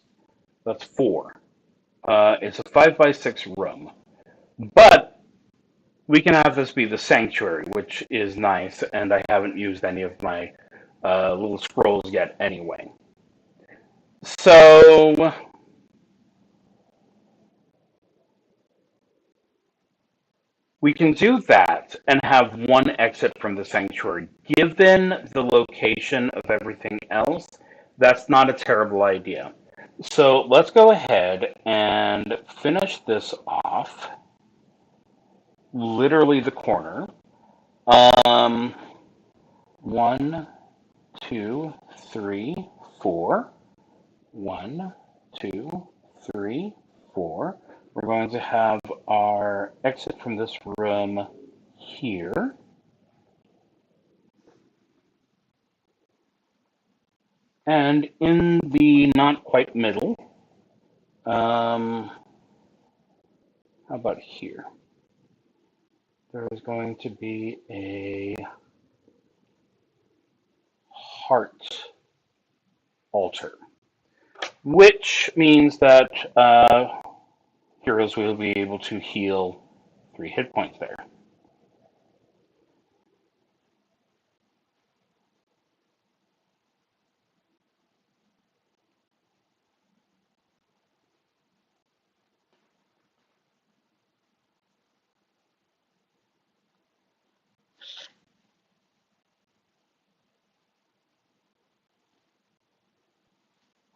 4. It's a 5x6 room. But we can have this be the sanctuary, which is nice, and I haven't used any of my little scrolls yet anyway. So we can do that and have one exit from the sanctuary. Given the location of everything else, that's not a terrible idea. So let's go ahead and finish this off. Literally the corner. 1, 2, 3, 4. 1, 2, 3, 4. We're going to have our exit from this room here. And in the not quite middle, how about here? There is going to be a heart altar, which means that heroes will be able to heal 3 hit points there.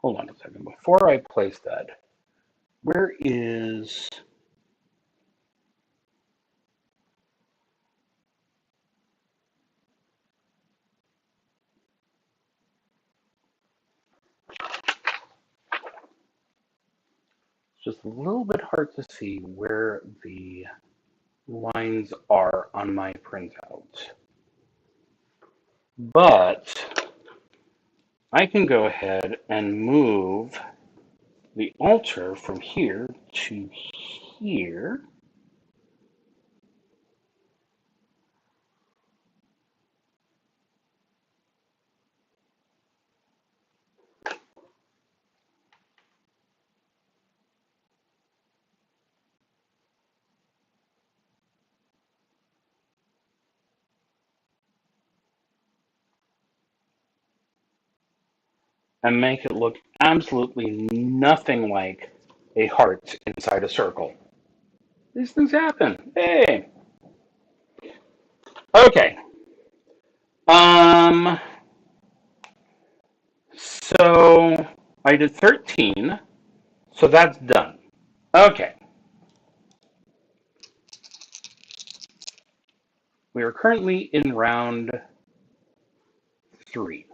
Hold on a second. Before I place that, where is... It's just a little bit hard to see where the lines are on my printout. But I can go ahead and move the altar from here to here. And make it look absolutely nothing like a heart inside a circle. These things happen. Hey. Okay. So I did 13. So that's done. Okay. We are currently in round 3,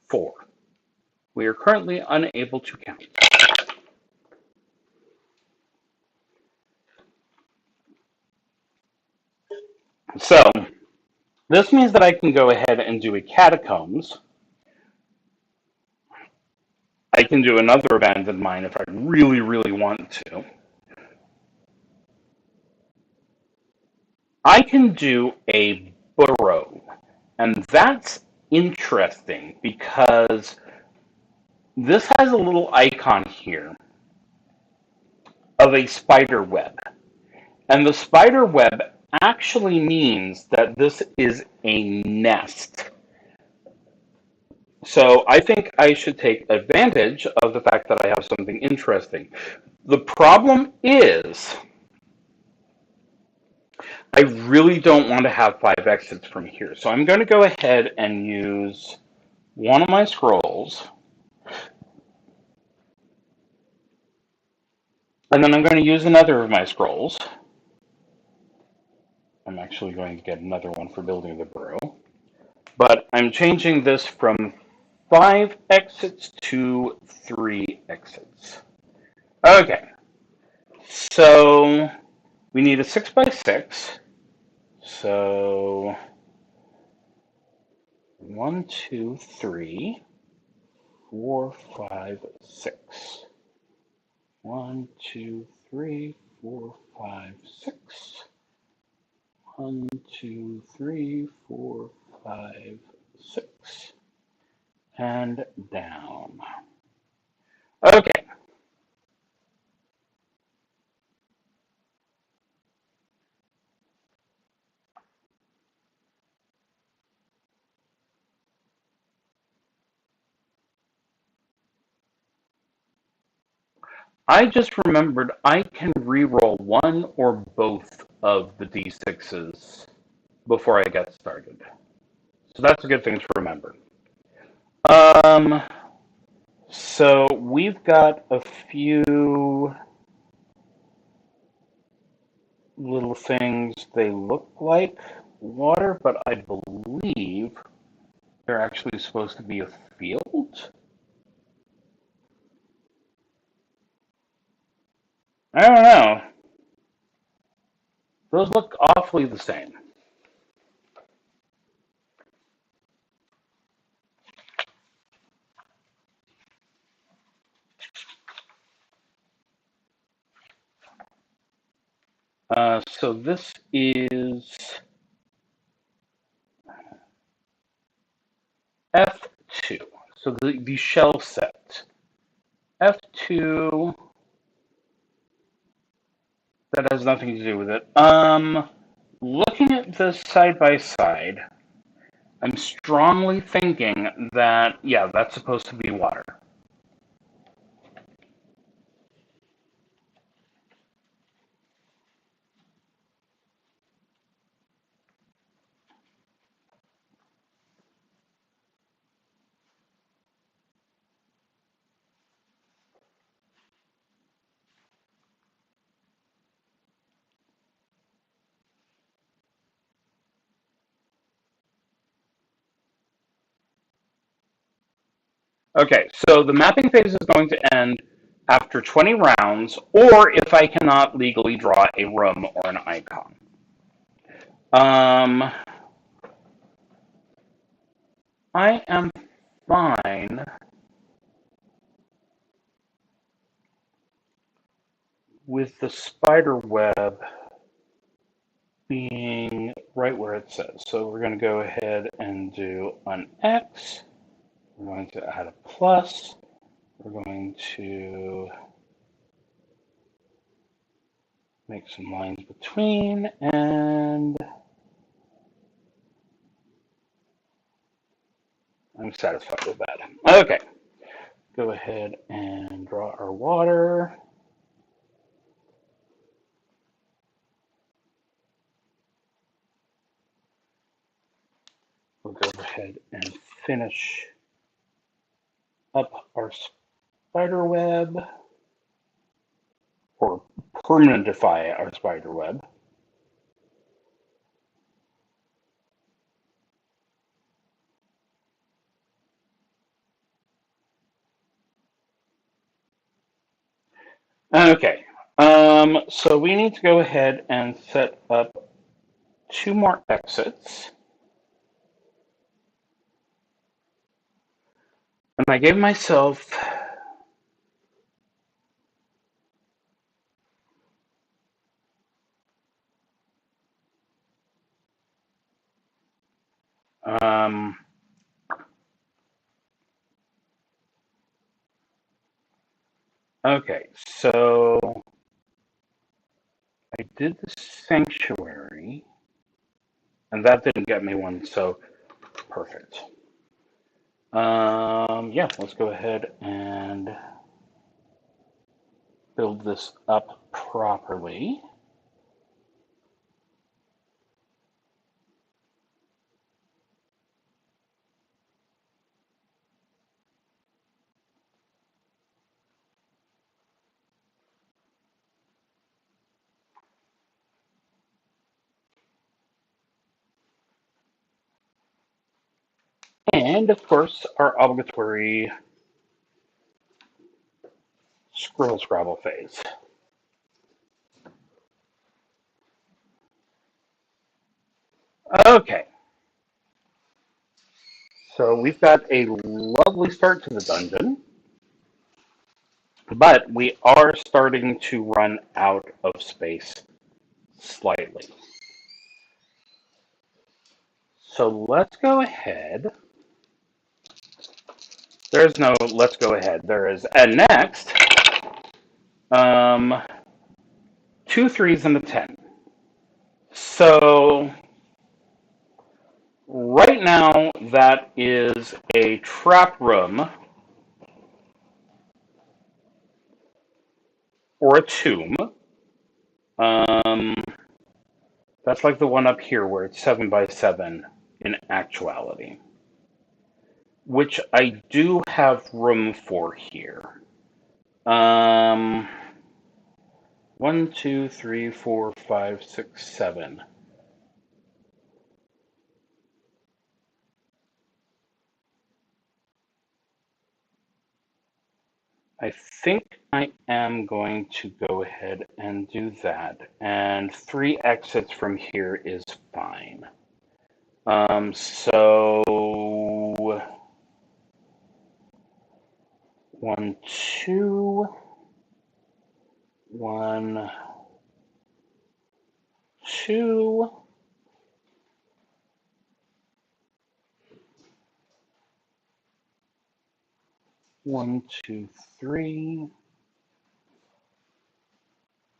4. We are currently unable to count. So this means that I can go ahead and do a catacombs. I can do another abandoned mine if I really, really want to. I can do a burrow, and that's interesting because this has a little icon here of a spider web. And the spider web actually means that this is a nest. So I think I should take advantage of the fact that I have something interesting. The problem is I really don't want to have 5 exits from here. So I'm going to go ahead and use one of my scrolls. And then I'm going to use another of my scrolls. I'm actually going to get another one for building the burrow. But I'm changing this from 5 exits to 3 exits. Okay. So we need a 6x6. So 1, 2, 3, 4, 5, 6. 1, 2, 3, 4, 5, 6. 1, 2, 3, 4, 5, 6. And down. Okay. I just remembered I can re-roll one or both of the d6s before I get started. So that's a good thing to remember. So we've got a few little things. They look like water, but I believe they're actually supposed to be a field. I don't know. Those look awfully the same. So this is F2. So the shell set. F2, that has nothing to do with it. Looking at this side by side, I'm strongly thinking that, yeah, that's supposed to be water. Okay, so the mapping phase is going to end after 20 rounds, or if I cannot legally draw a room or an icon. I am fine with the spider web being right where it says. So we're going to go ahead and do an X. We're going to add a plus. We're going to make some lines between, and I'm satisfied with that. Okay, go ahead and draw our water. We'll go ahead and finish up our spider web, or permanentify our spider web. Okay, so we need to go ahead and set up 2 more exits. And I gave myself okay, so I did the sanctuary, and that didn't get me one, so perfect. Yeah, let's go ahead and build this up properly. And of course, our obligatory scribble scrabble phase. Okay, so we've got a lovely start to the dungeon, but we are starting to run out of space slightly. So let's go ahead. There's no let's go ahead. There is. And next, 2 3s and a 10. So right now, that is a trap room or a tomb. Um, that's like the one up here where it's 7 by 7 in actuality, which I do have room for here. 1, 2, 3, 4, 5, 6, 7. I think I am going to go ahead and do that. And 3 exits from here is fine. So 1, 2, 1, 2. 1, 2, 3.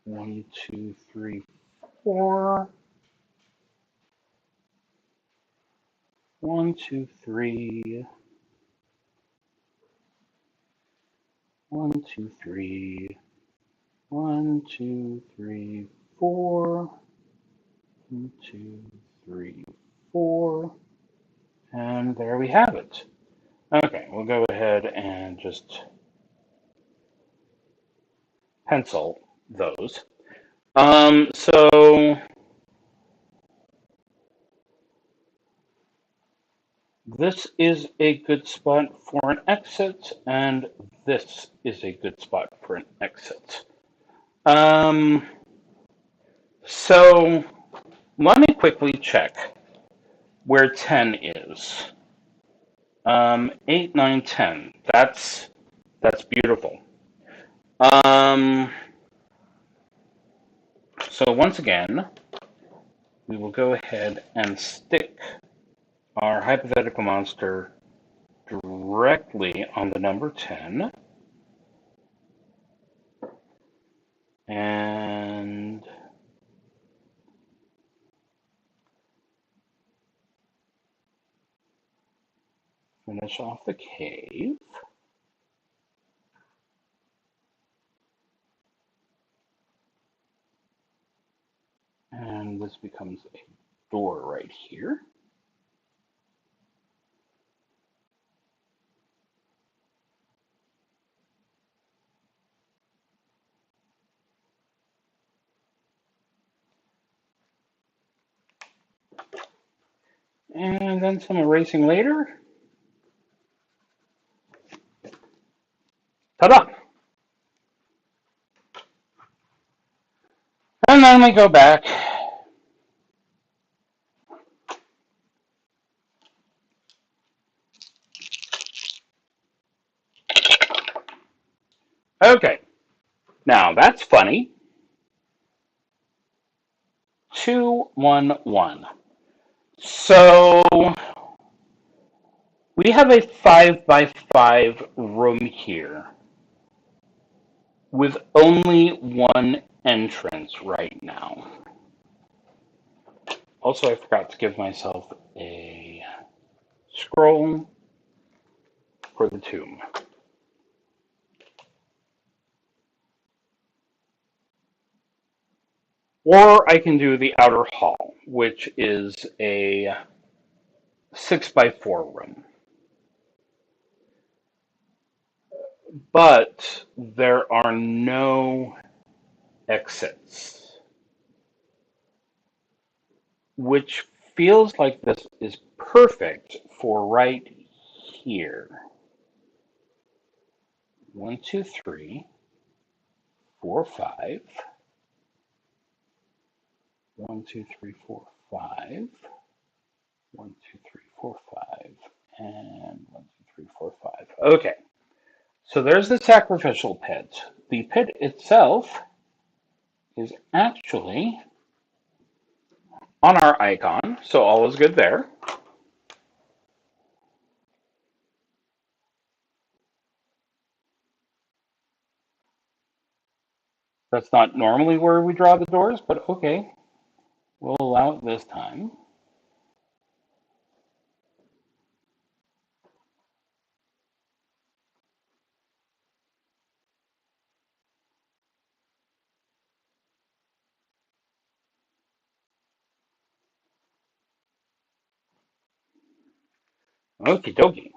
1, 2, 3, 4. 1, 2, 3. 1, 2, 3. 1, 2, 3, 4. 1, 2, 3, 4. And there we have it. Okay, we'll go ahead and just pencil those. So this is a good spot for an exit, and this is a good spot for an exit. So let me quickly check where 10 is. 8, 9, 10. That's beautiful. So once again, we will go ahead and stick our hypothetical monster directly on the number 10. And finish off the cave. And this becomes a door right here. And then some erasing later. Ta-da! And then we go back. Okay, now that's funny. 2, 1, 1. So we have a 5 by 5 room here with only one entrance right now. Also, I forgot to give myself a scroll for the tomb. Or I can do the outer hall, which is a 6 by 4 room. But there are no exits, which feels like this is perfect for right here. 1, 2, 3, 4, 5. 1, 2, 3, 4, 5. 1, 2, 3, 4, 5. And 1, 2, 3, 4, 5. Okay. So there's the sacrificial pit. The pit itself is actually on our icon, so all is good there. That's not normally where we draw the doors, but okay. We'll allow it this time. Okie dokie.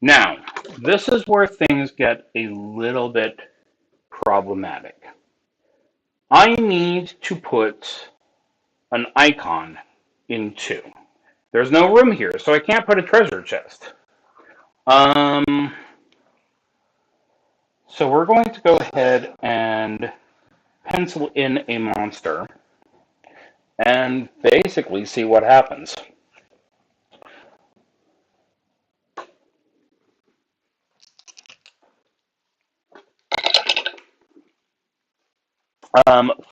Now, this is where things get a little bit problematic. I need to put an icon in 2. There's no room here, so I can't put a treasure chest. So we're going to go ahead and pencil in a monster and basically see what happens.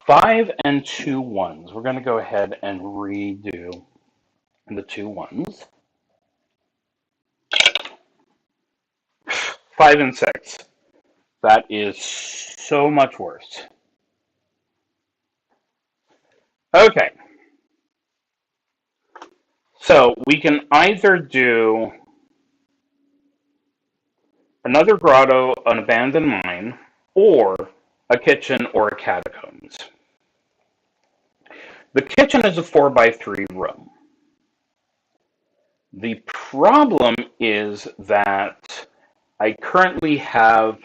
Five and two ones. We're going to go ahead and redo the two ones. 5 and 6. That is so much worse. Okay. So we can either do another grotto, an abandoned mine, or a kitchen or a catacombs. The kitchen is a 4x3 room. The problem is that I currently have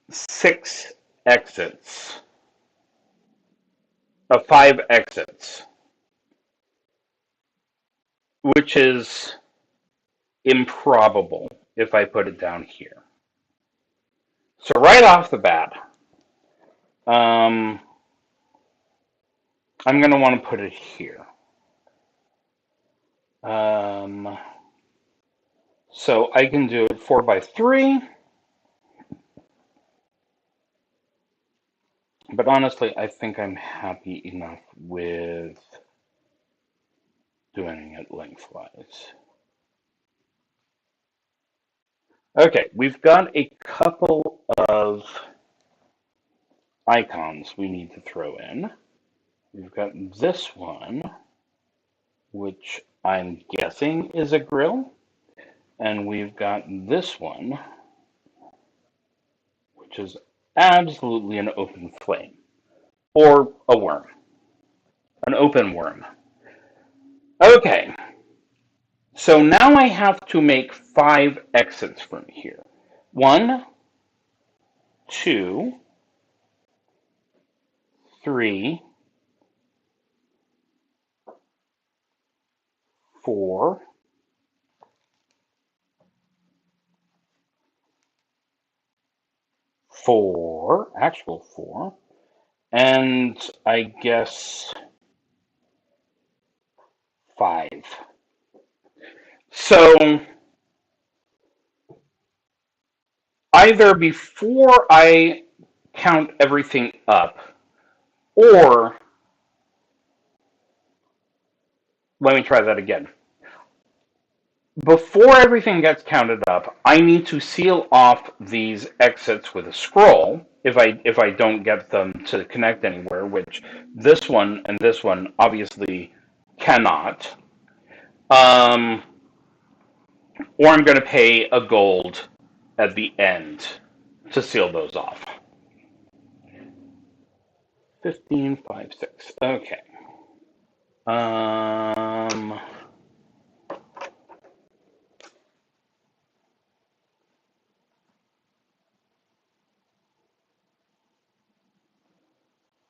6 exits, 5 exits, which is improbable if I put it down here. So right off the bat, I'm going to want to put it here. So I can do it 4x3, but honestly, I think I'm happy enough with doing it lengthwise. Okay, we've got a couple of icons we need to throw in. We've got this one, which I'm guessing is a grill. And we've got this one, which is absolutely an open flame. Or a worm. An open worm. Okay. So now I have to make 5 exits from here. 1, 2, 3, 4, 4, actual 4, and I guess 5. So either before I count everything up, or let me try that again. Before everything gets counted up, I need to seal off these exits with a scroll if I don't get them to connect anywhere, which this one and this one obviously cannot. Or I'm going to pay a gold at the end to seal those off. 15, 5, 6. Okay.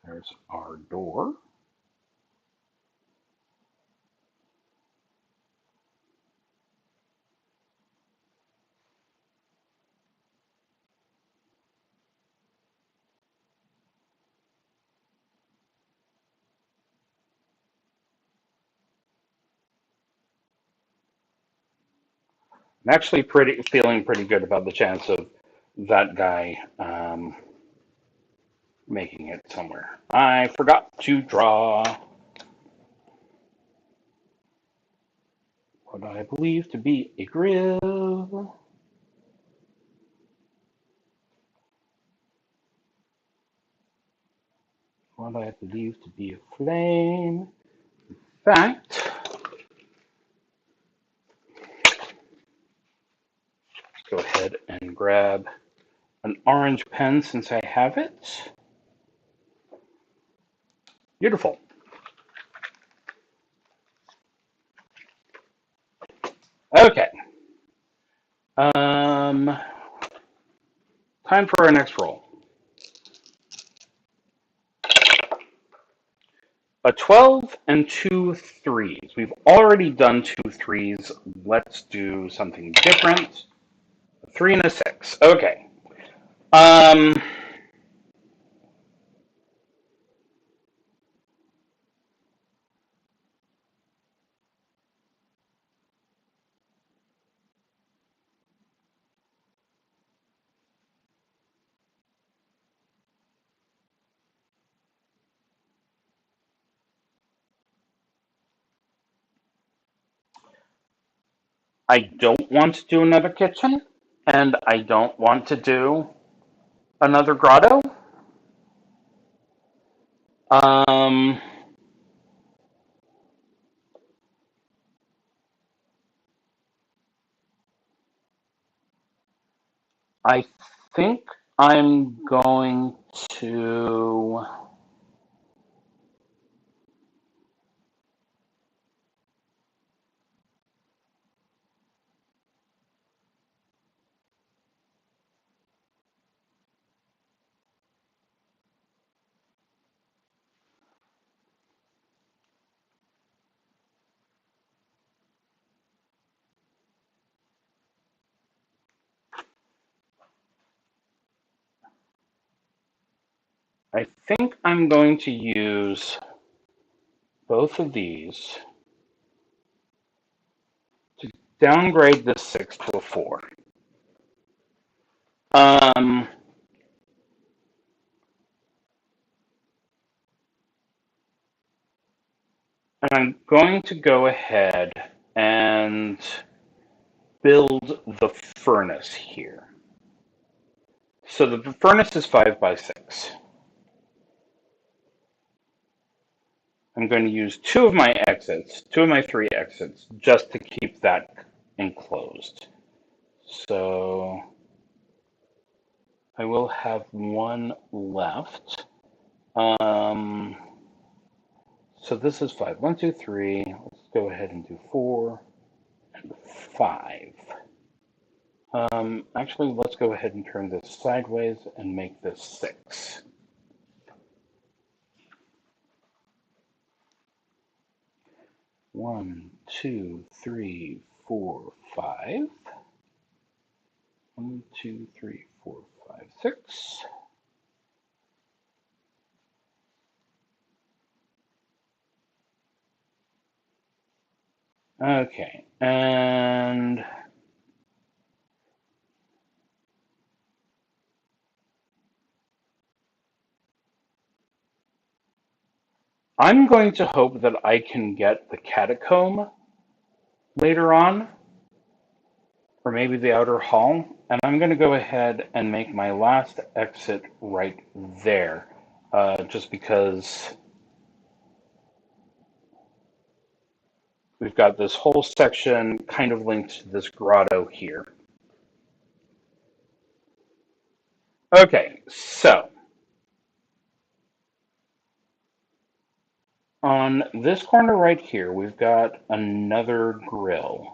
There's our door. I'm actually feeling pretty good about the chance of that guy making it somewhere. I forgot to draw what I believe to be a grill. What I believe to be a flame. In fact, let's go ahead and grab an orange pen since I have it. Beautiful. Okay. Time for our next roll. A 12 and 2 threes. We've already done 2 threes. Let's do something different. A 3 and a 6. Okay. Um, I don't want to do another kitchen, and I don't want to do another grotto. Um, I think I'm going to. I think I'm going to use both of these to downgrade this 6 to a 4. Um, and I'm going to go ahead and build the furnace here. So the furnace is 5 by 6. I'm going to use two of my exits, two of my 3 exits, just to keep that enclosed. So I will have one left. So this is 5. 1, 2, 3. Let's go ahead and do 4 and 5. Actually, let's go ahead and turn this sideways and make this 6. One, two, three, four, 5. 1, 2, 3, 4, 5, 6. Okay, and I'm going to hope that I can get the catacomb later on, or maybe the outer hall, and I'm going to go ahead and make my last exit right there, just because we've got this whole section kind of linked to this grotto here. Okay, so on this corner right here, we've got another grill.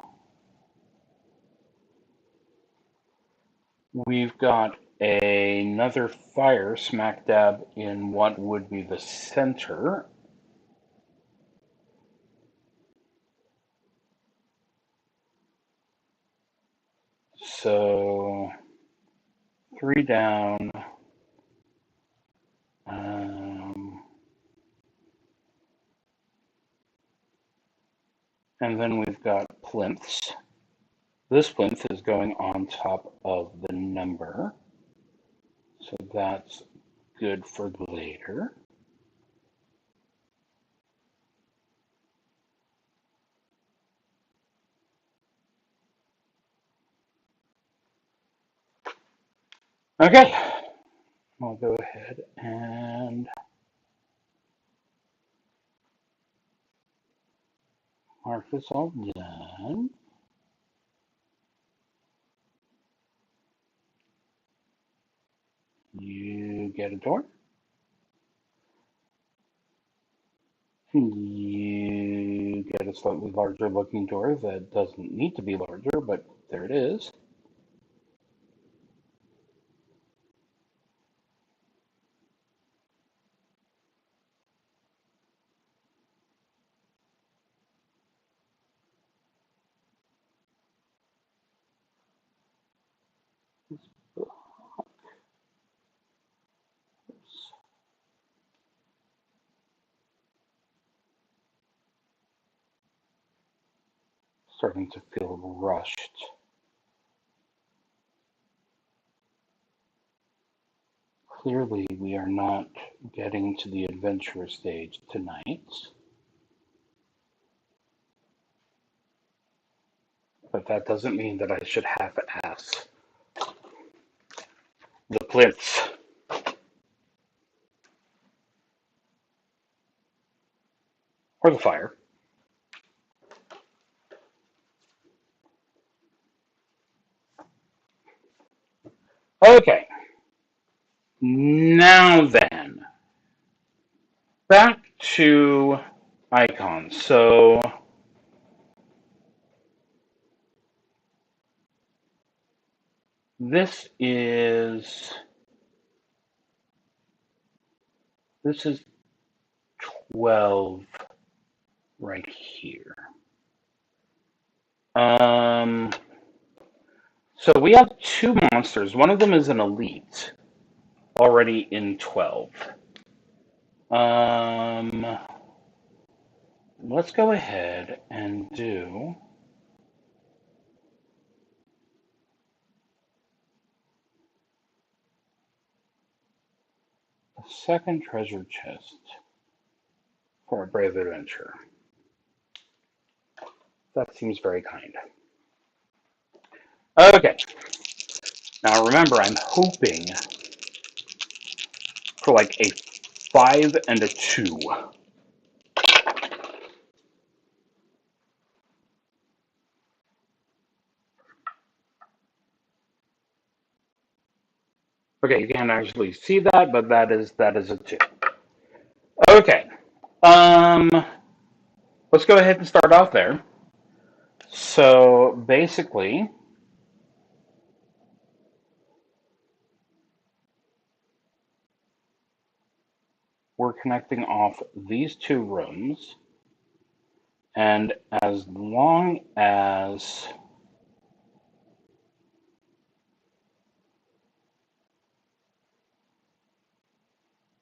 We've got another fire smack dab in what would be the center. So 3 down. And then we've got plinths. This plinth is going on top of the number. So that's good for later. Okay, I'll go ahead and mark this all done. You get a door. You get a slightly larger looking door that doesn't need to be larger, but there it is. Starting to feel rushed. Clearly, we are not getting to the adventure stage tonight. But that doesn't mean that I should half-ass the plinths. Or the fire. Okay. Now then, back to icons. So this is 12 right here. So we have two monsters. One of them is an elite, already in 12. Let's go ahead and do a second treasure chest for a brave adventurer. That seems very kind. Okay. Now remember, I'm hoping for like a 5 and a 2. Okay, you can't actually see that, but that is a 2. Okay. Let's go ahead and start off there. So basically, we're connecting off these two rooms, and as long as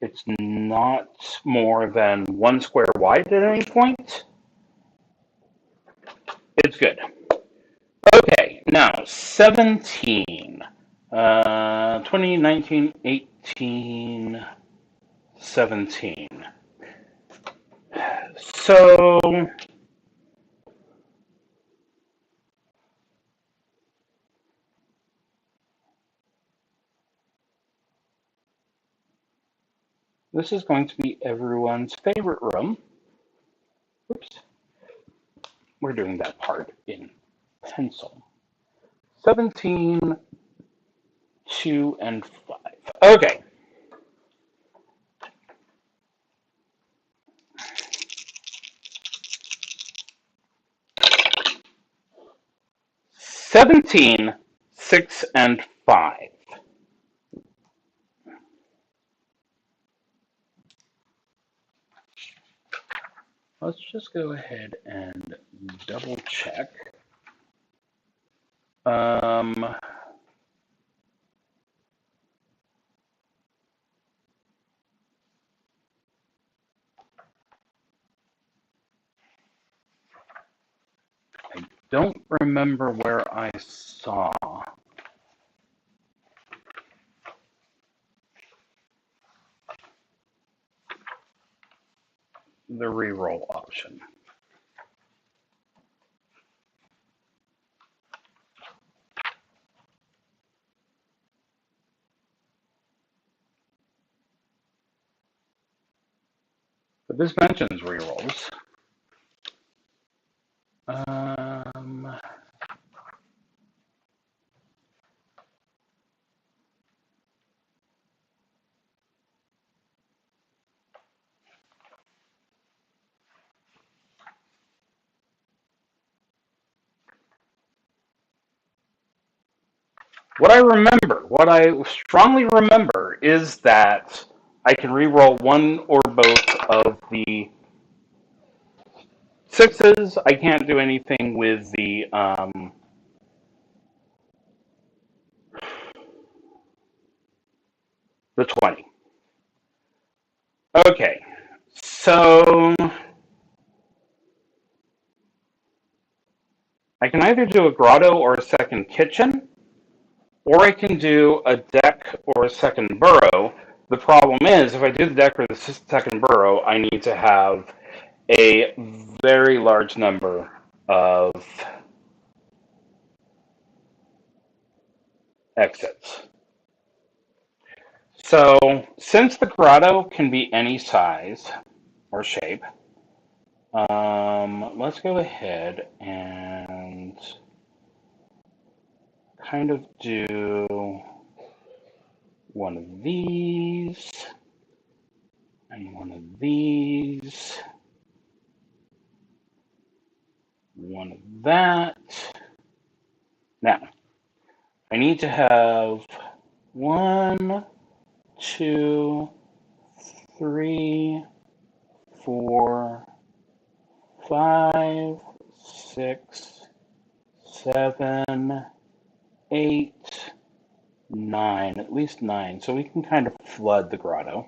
it's not more than 1 square wide at any point, it's good. Okay, now 17. 20, 19, 18, 17. So this is going to be everyone's favorite room. Oops. We're doing that part in pencil. 17, 2, and 5. Okay. $17, 6, and 5. Let's just go ahead and double check. I don't remember where I saw the reroll option. But this mentions rerolls. What I strongly remember is that I can reroll one or both of the 6s. I can't do anything with the the 20. Okay, so I can either do a grotto or a second kitchen, or I can do a deck or a second burrow. The problem is, if I do the deck or the second burrow, I need to have a very large number of exits. So, since the grotto can be any size or shape, let's go ahead and kind of do one of these and one of these, one of that. Now, I need to have 1, 2, 3, 4, 5, 6, 7, 8, 9, at least 9, so we can kind of flood the grotto.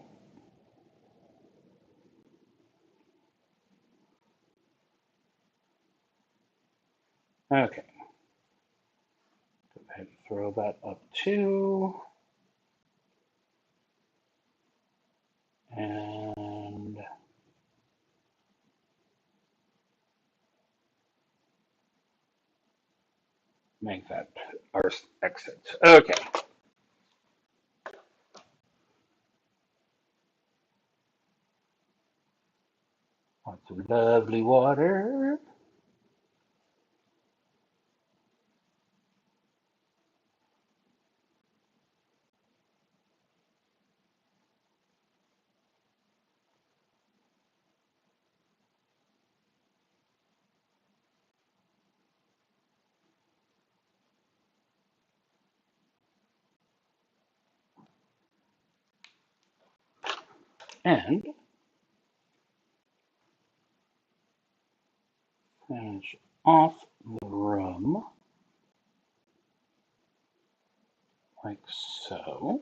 Okay. Go ahead and throw that up too. And make that our exit. Okay. Lots of lovely water. And finish off the room like so.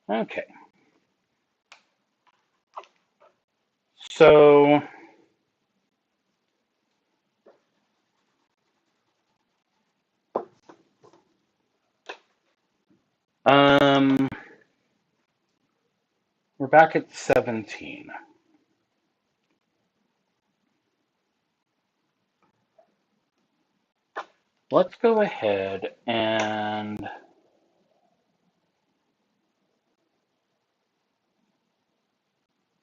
Okay. So we're back at 17. Let's go ahead and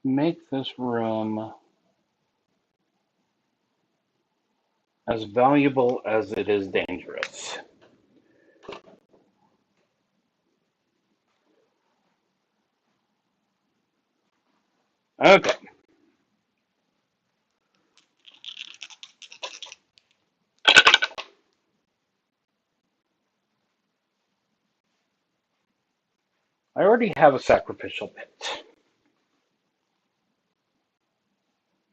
make this room as valuable as it is dangerous. Okay. I already have a sacrificial pit.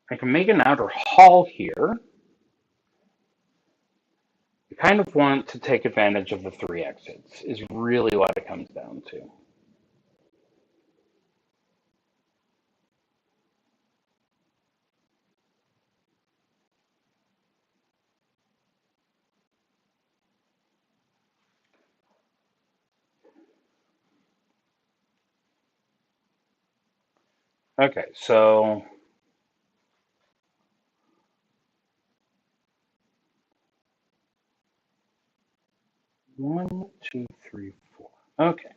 I can make an outer hall here. I kind of want to take advantage of the 3 exits, is really what it comes down to. Okay, so 1, 2, 3, 4. Okay,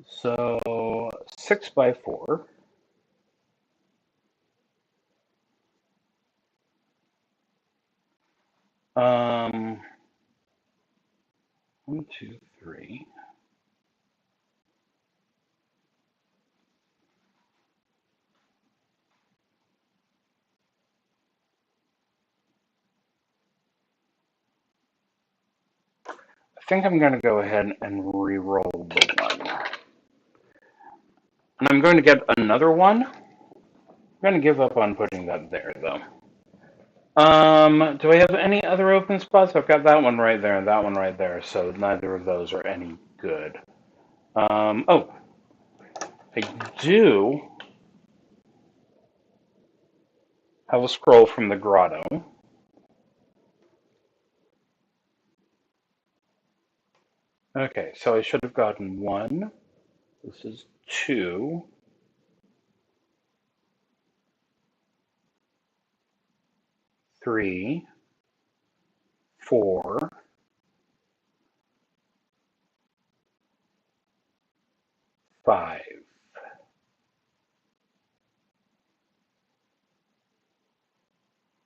so 6 by 4. Um, 1, 2, 3. I think I'm going to go ahead and re-roll the 1. And I'm going to get another 1. I'm going to give up on putting that there, though. Do I have any other open spots? I've got that one right there and that one right there, so neither of those are any good. Oh, I do have a scroll from the grotto. Okay, so I should have gotten 1. This is 2. 3, 4, 5.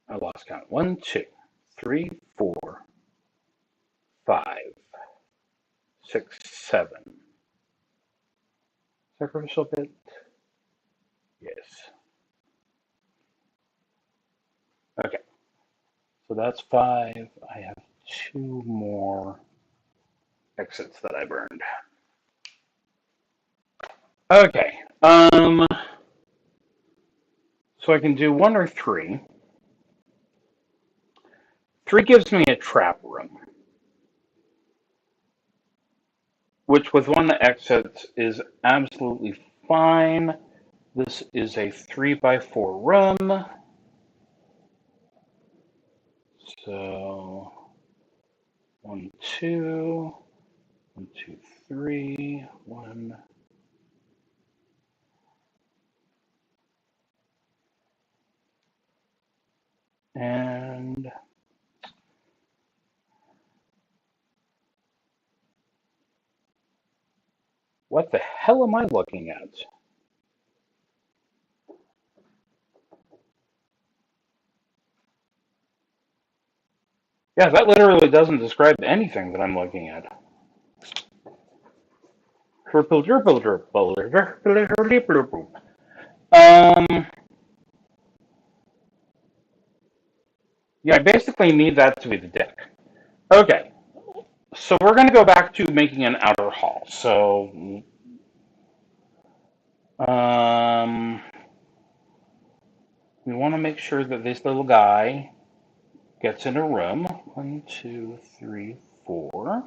I lost count. 1, 2, 3, 4, 5, 6, 7. Sacrificial bit? Yes. Okay, so that's 5. I have 2 more exits that I burned. Okay, so I can do 1 or 3. 3 gives me a trap room, which with 1 exit is absolutely fine. This is a 3x4 room. So 1, 2, 1, 2, 3, 1. And what the hell am I looking at? Yeah, that literally doesn't describe anything that I'm looking at. Yeah, I basically need that to be the deck. Okay, so we're going to go back to making an outer hall. So, we want to make sure that this little guy gets in a room. 1, 2, 3, 4.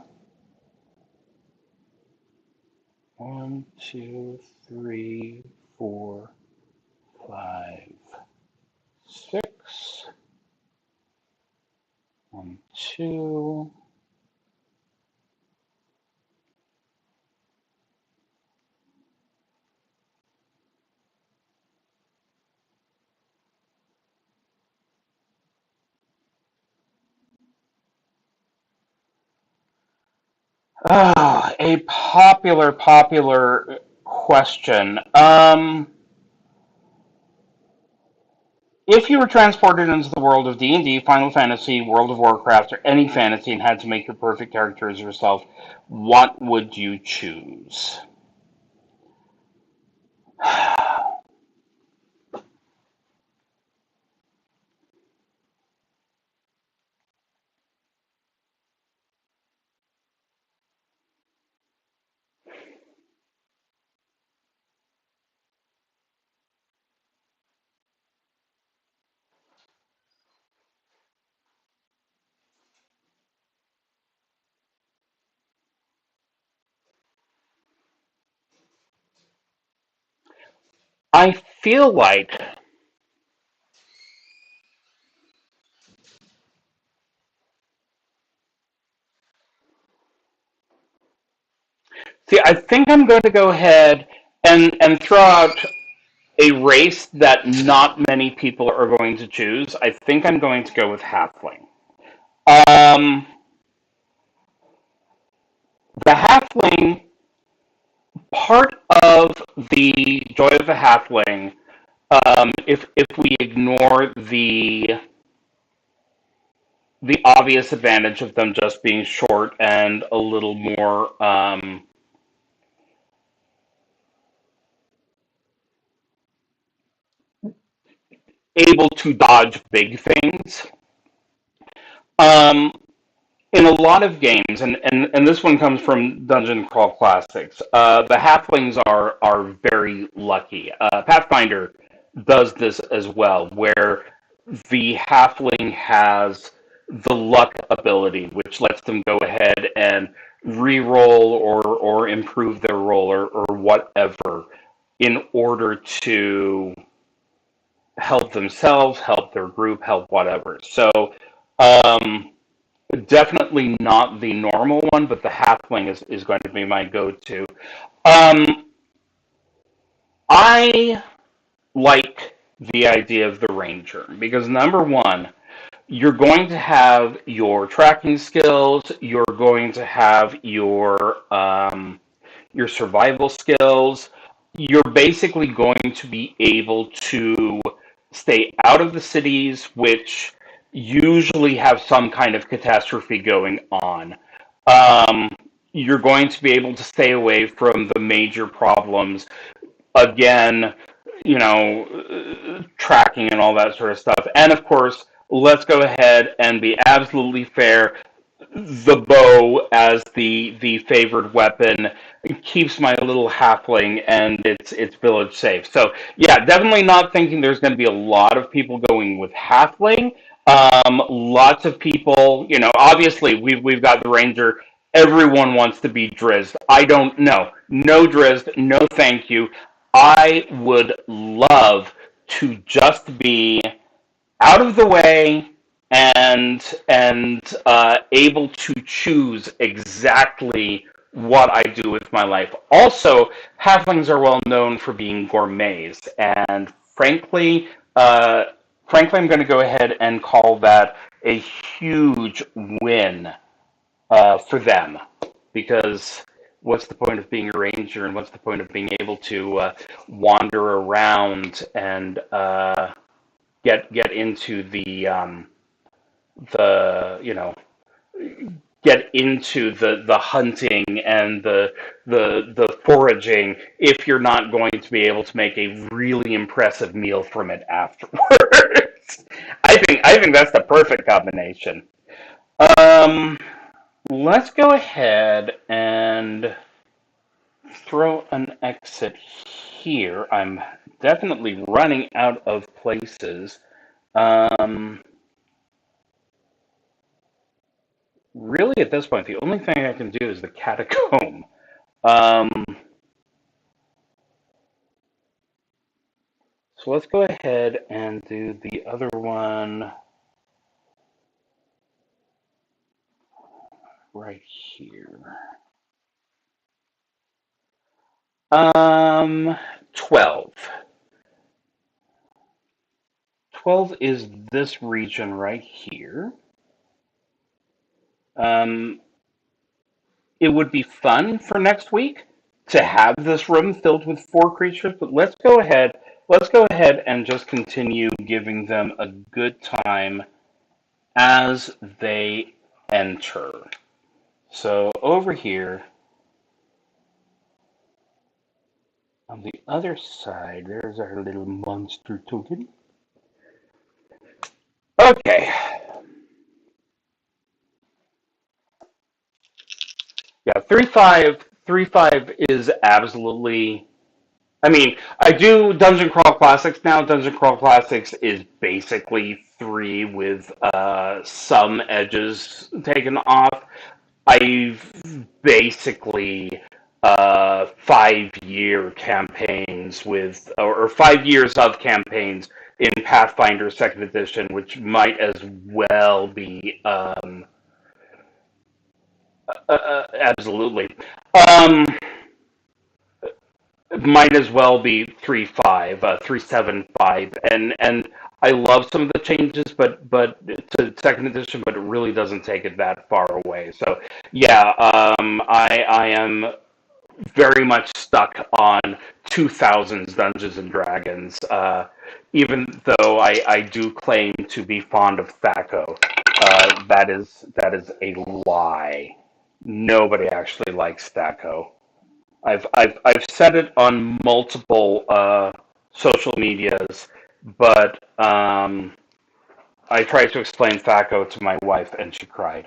1, 2, 3, 4, 5, 6. 1, 2. A popular question. If you were transported into the world of D&D, Final Fantasy, World of Warcraft, or any fantasy and had to make your perfect character as yourself, what would you choose? I feel like, see, I think I'm going to go ahead and throw out a race that not many people are going to choose. I think I'm going to go with Halfling. Um, the Halfling, part of the joy of the Halfling, if we ignore the obvious advantage of them just being short and a little more able to dodge big things. Um, in a lot of games, and this one comes from Dungeon Crawl Classics, the halflings are very lucky. Pathfinder does this as well, where the halfling has the luck ability, which lets them go ahead and re-roll or improve their roll or whatever in order to help themselves, help their group, help whatever. So um, definitely not the normal one, but the halfling is going to be my go-to. Um, I like the idea of the ranger because number one, you're going to have your tracking skills, you're going to have your survival skills. You're basically going to be able to stay out of the cities, which usually have some kind of catastrophe going on. Um, you're going to be able to stay away from the major problems. Again, tracking and all that sort of stuff. And of course, let's go ahead and be absolutely fair, the bow as the favored weapon keeps my little halfling and its village safe. So yeah, definitely not thinking there's going to be a lot of people going with halfling. Lots of people, obviously we've got the ranger. Everyone wants to be Drizzt. I don't know. No Drizzt. No, thank you. I would love to just be out of the way and able to choose exactly what I do with my life. Also, halflings are well known for being gourmets, and uh, frankly, I'm going to go ahead and call that a huge win for them, because what's the point of being a ranger, and what's the point of being able to wander around and get into the get into the hunting and the foraging if you're not going to be able to make a really impressive meal from it afterwards. I think that's the perfect combination. Um, let's go ahead and throw an exit here. I'm definitely running out of places. Um, Really, at this point, the only thing I can do is the catacomb. Um, so let's go ahead and do the other one right here. 12. 12 is this region right here. Um, it would be fun for next week to have this room filled with 4 creatures, but let's go ahead. Let's go ahead and just continue giving them a good time as they enter. So over here, on the other side, there's our little monster token. Okay. Yeah, 3.5 is absolutely. I mean, I do Dungeon Crawl Classics now. Dungeon Crawl Classics is basically 3 with some edges taken off. I've basically 5 year campaigns with, or 5 years of campaigns in Pathfinder Second Edition, which might as well be absolutely. Um, might as well be 3.5, 3.75, and I love some of the changes, but to Second Edition, but it really doesn't take it that far away. So yeah, I am very much stuck on 2000s Dungeons and Dragons, even though I do claim to be fond of Thaco. That is a lie. Nobody actually likes Thaco. I've said it on multiple social medias, but I tried to explain Thaco to my wife, and she cried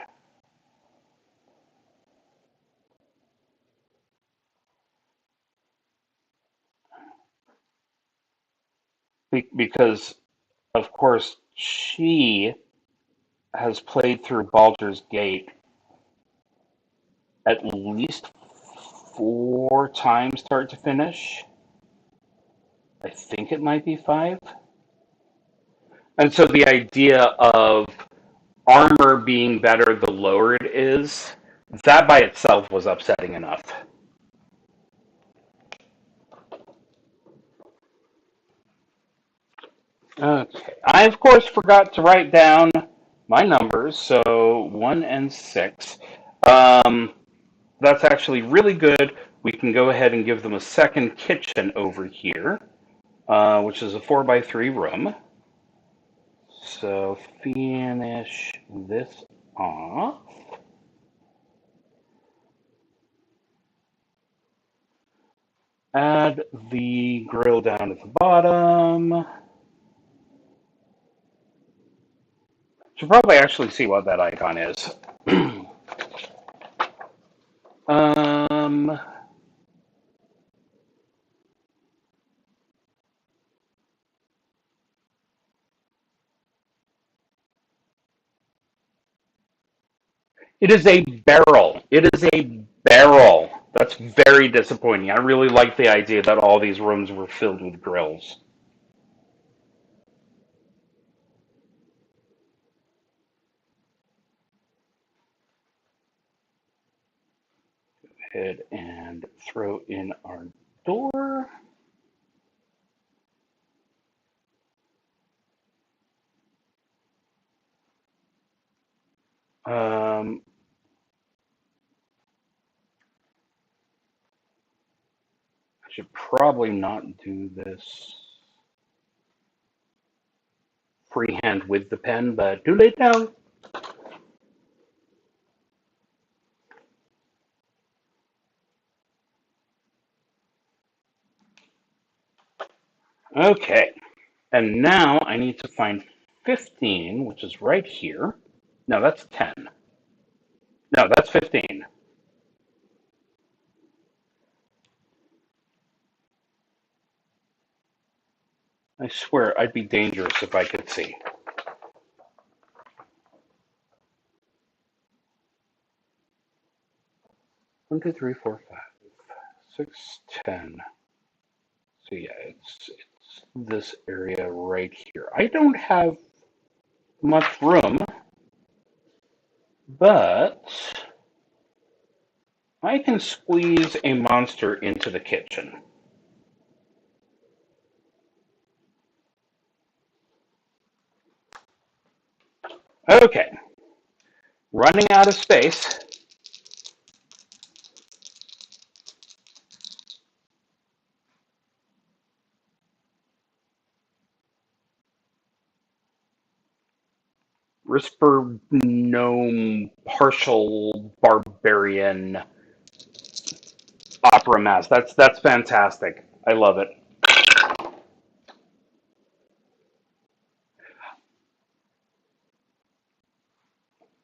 because, of course, she has played through Baldur's Gate at least 4 times start to finish. I think it might be 5. And so the idea of armor being better the lower it is, that by itself was upsetting enough. Okay. I, of course, forgot to write down my numbers, so 1 and 6. Um, that's actually really good. We can go ahead and give them a second kitchen over here, which is a 4x3 room. So finish this off. Add the grill down at the bottom. Should probably actually see what that icon is. um, it is a barrel. It is a barrel. That's very disappointing. I really like the idea that all these rooms were filled with grills. Go ahead and throw in our door. Um, I should probably not do this freehand with the pen, but too late now. Okay, and now I need to find 15, which is right here. No, that's 10. No, that's 15. I swear I'd be dangerous if I could see. 1, 2, 3, 4, 5, 6, 10. So yeah, it's this area right here. I don't have much room, but I can squeeze a monster into the kitchen. Okay, running out of space. Whisper gnome partial barbarian opera mask. That's fantastic. I love it.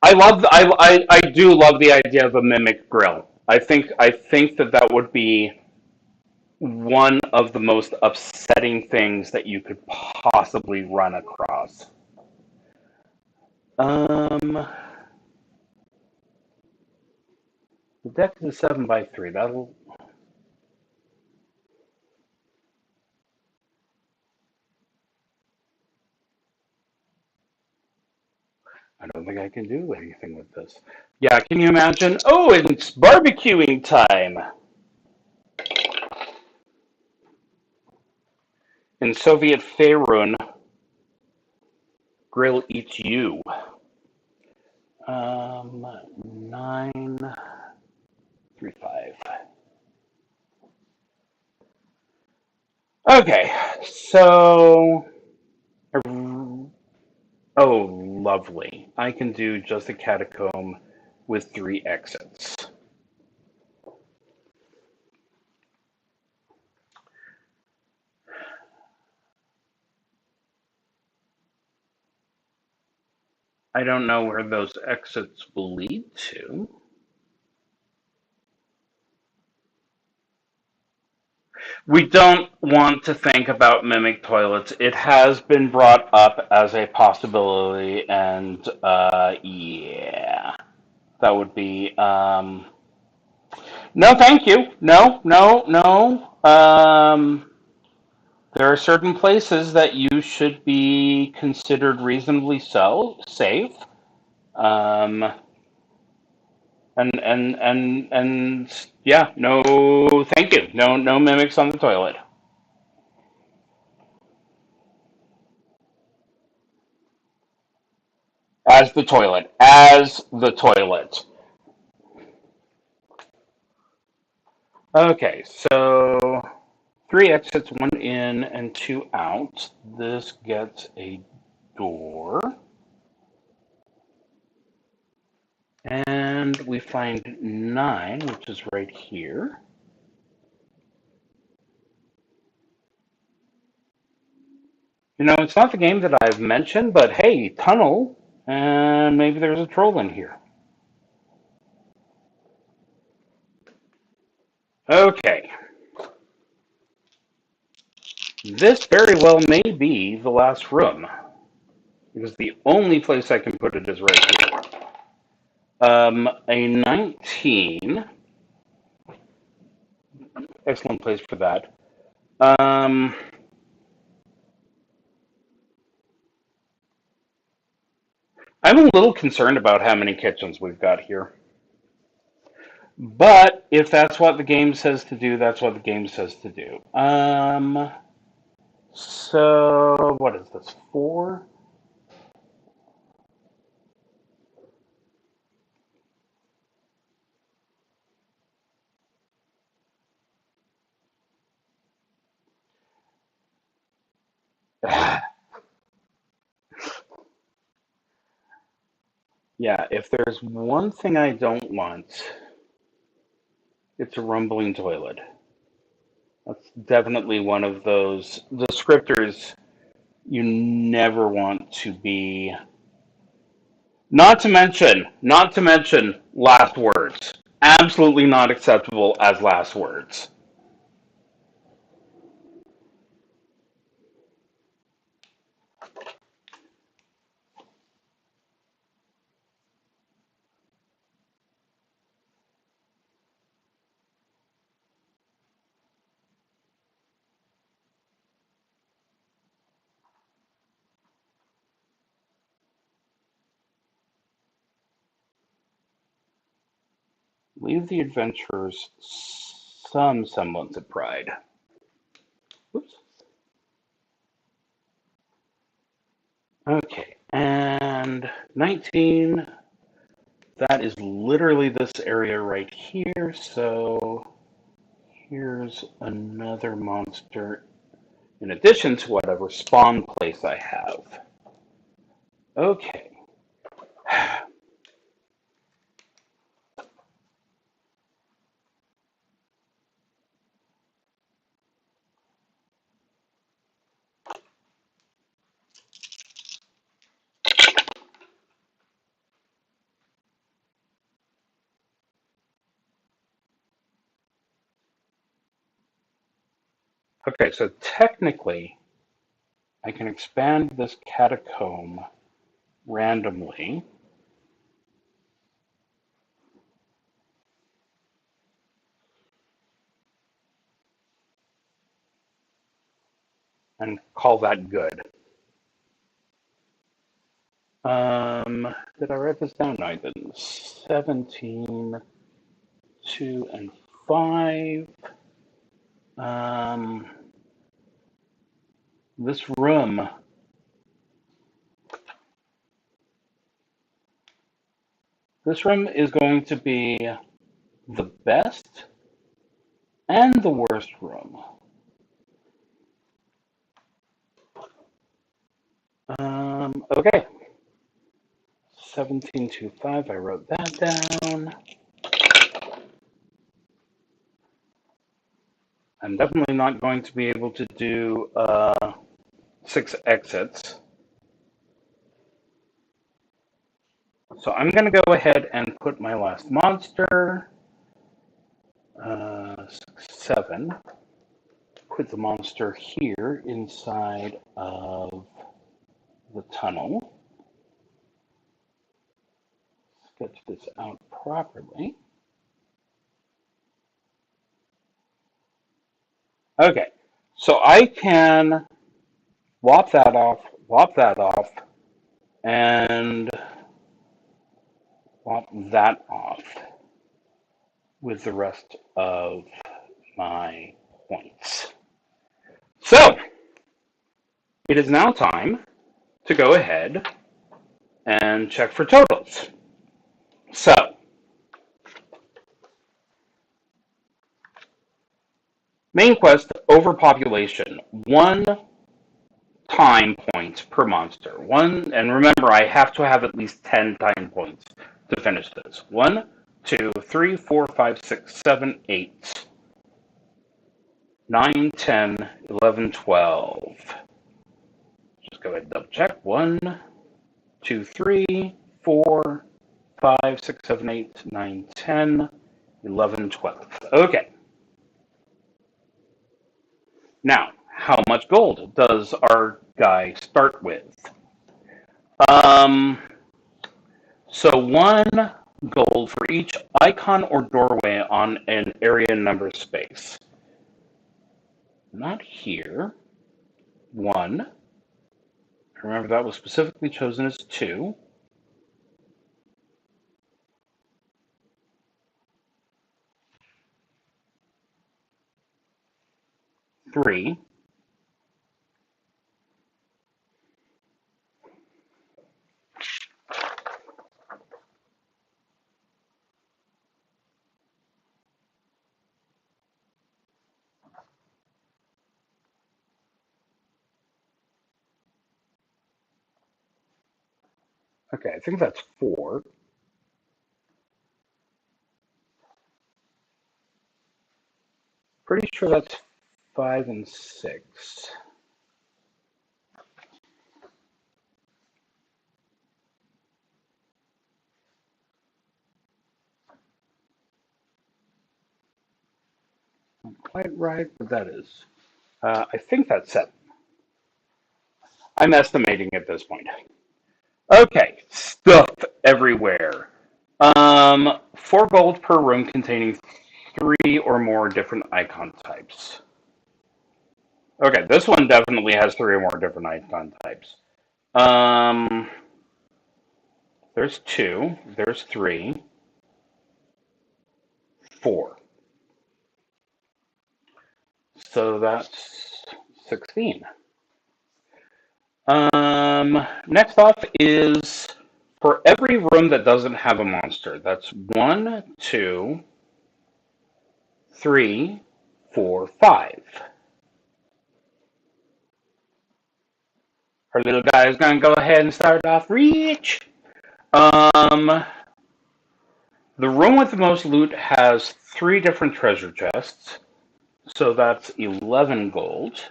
I do love the idea of a mimic grill. I think that that would be one of the most upsetting things that you could possibly run across. Um, the deck is a 7x3. That'll. I don't think I can do anything with this. Yeah, can you imagine? Oh, it's barbecuing time! In Soviet Faerun, grill eats you. 9, 3, 5. Okay, so. Oh, lovely. I can do just a catacomb with 3 exits. I don't know where those exits will lead to. We don't want to think about mimic toilets. It has been brought up as a possibility, and yeah, that would be No, thank you. No, no, no. There are certain places that you should be considered reasonably safe. Um, and yeah, no, thank you. No, no mimics on the toilet. As the toilet. As the toilet. Okay, so three exits, one in and two out. This gets a door. And we find 9, which is right here. You know, it's not the game that I've mentioned, but hey, tunnel, and maybe there's a troll in here. Okay, this very well may be the last room, because the only place I can put it is right here. A 19, excellent place for that. Um, I'm a little concerned about how many kitchens we've got here. But if that's what the game says to do, that's what the game says to do. So what is this? 4? Yeah, if there's one thing I don't want, it's a rumbling toilet. That's definitely one of those descriptors you never want to be. Not to mention last words. Absolutely not acceptable as last words. Leave the adventurers some semblance of pride. Oops. Okay, and 19, that is literally this area right here, so here's another monster in addition to whatever spawn place I have. Okay. Okay, so technically, I can expand this catacomb randomly and call that good. Did I write this down? No, I didn't. 17, 2, and 5. Um, this room, this room is going to be the best and the worst room. Okay. 1725, I wrote that down. I'm definitely not going to be able to do 6 exits. So I'm going to go ahead and put my last monster, 7. Put the monster here inside of the tunnel. Sketch this out properly. Okay, so I can lop that off, and lop that off with the rest of my points. So, it is now time to go ahead and check for totals. So, main quest, overpopulation, 1 time point per monster. And remember, I have to have at least 10 time points to finish this. 1, 2, 3, 4, 5, 6, 7, 8, 9, 10, 11, 12. Just go ahead and double check. 1, 2, 3, 4, 5, 6, 7, 8, 9, 10, 11, 12. Okay. Now, how much gold does our guy start with? Um, so 1 gold for each icon or doorway on an area number space. Not here. 1. Remember that was specifically chosen as 2. 3. Okay, I think that's 4. Pretty sure that's 5 and 6. Not quite right, but that is. I think that's 7. I'm estimating at this point. Okay, stuff everywhere. 4 gold per room containing 3 or more different icon types. Okay, this one definitely has 3 or more different icon types. There's 2, there's 3, 4. So that's 16. Next off is for every room that doesn't have a monster. That's 1, 2, 3, 4, 5. Our little guy is going to go ahead and start off reach. The room with the most loot has 3 different treasure chests. So that's 11 gold.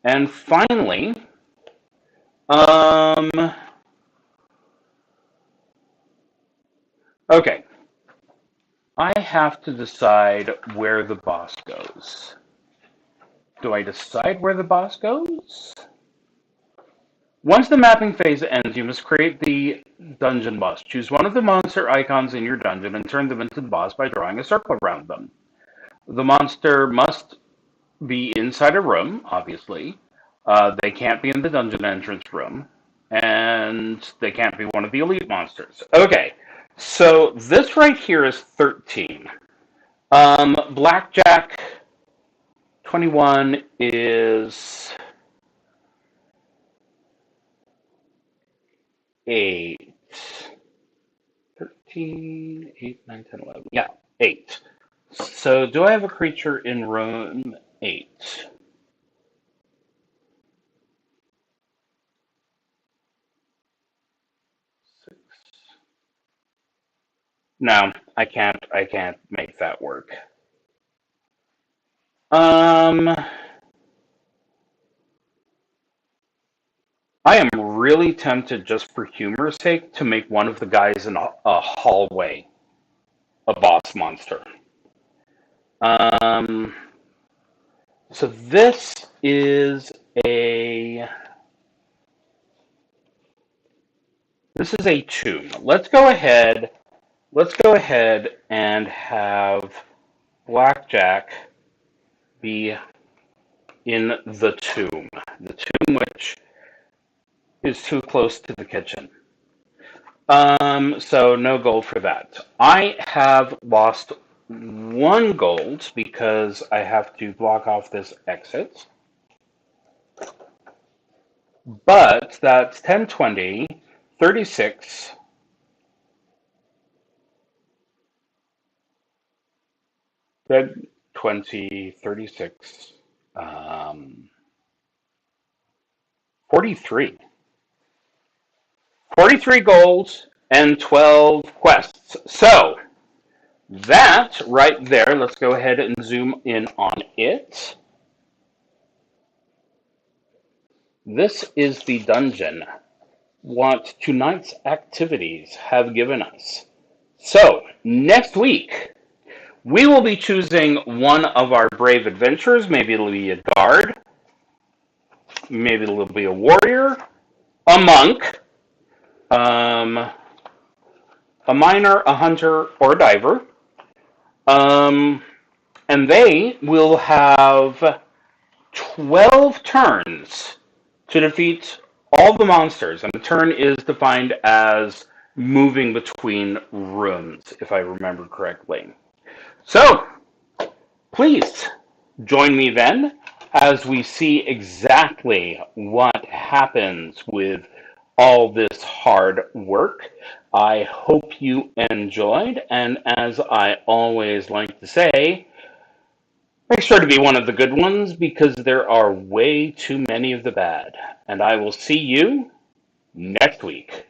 And finally, okay. I have to decide where the boss goes. Do I decide where the boss goes? Once the mapping phase ends, you must create the dungeon boss. Choose one of the monster icons in your dungeon and turn them into the boss by drawing a circle around them. The monster must be inside a room, obviously. They can't be in the dungeon entrance room. And they can't be one of the elite monsters. Okay, so this right here is 13. Blackjack 21 is 8. 13, 8, 9, 10, 11. Yeah, 8. So do I have a creature in room 8? 6. No, I can't make that work. I am really tempted, just for humor's sake, to make one of the guys in a hallway a boss monster. Um, so this is a tomb. Let's go ahead and have Blackjack be in the tomb. The tomb which is too close to the kitchen. So no gold for that. I have lost 1 gold because I have to block off this exit. But that's 10, 20, 36, 20, 36, 43. 43 gold and 12 quests. So that right there, let's go ahead and zoom in on it. This is the dungeon, what tonight's activities have given us. So next week, we will be choosing one of our brave adventurers. Maybe it'll be a guard, maybe it'll be a warrior, a monk, a miner, a hunter, or a diver. And they will have 12 turns to defeat all the monsters. And the turn is defined as moving between rooms, if I remember correctly. So, please join me then as we see exactly what happens with all this hard work. I hope you enjoyed, and as I always like to say, make sure to be one of the good ones because there are way too many of the bad. And I will see you next week.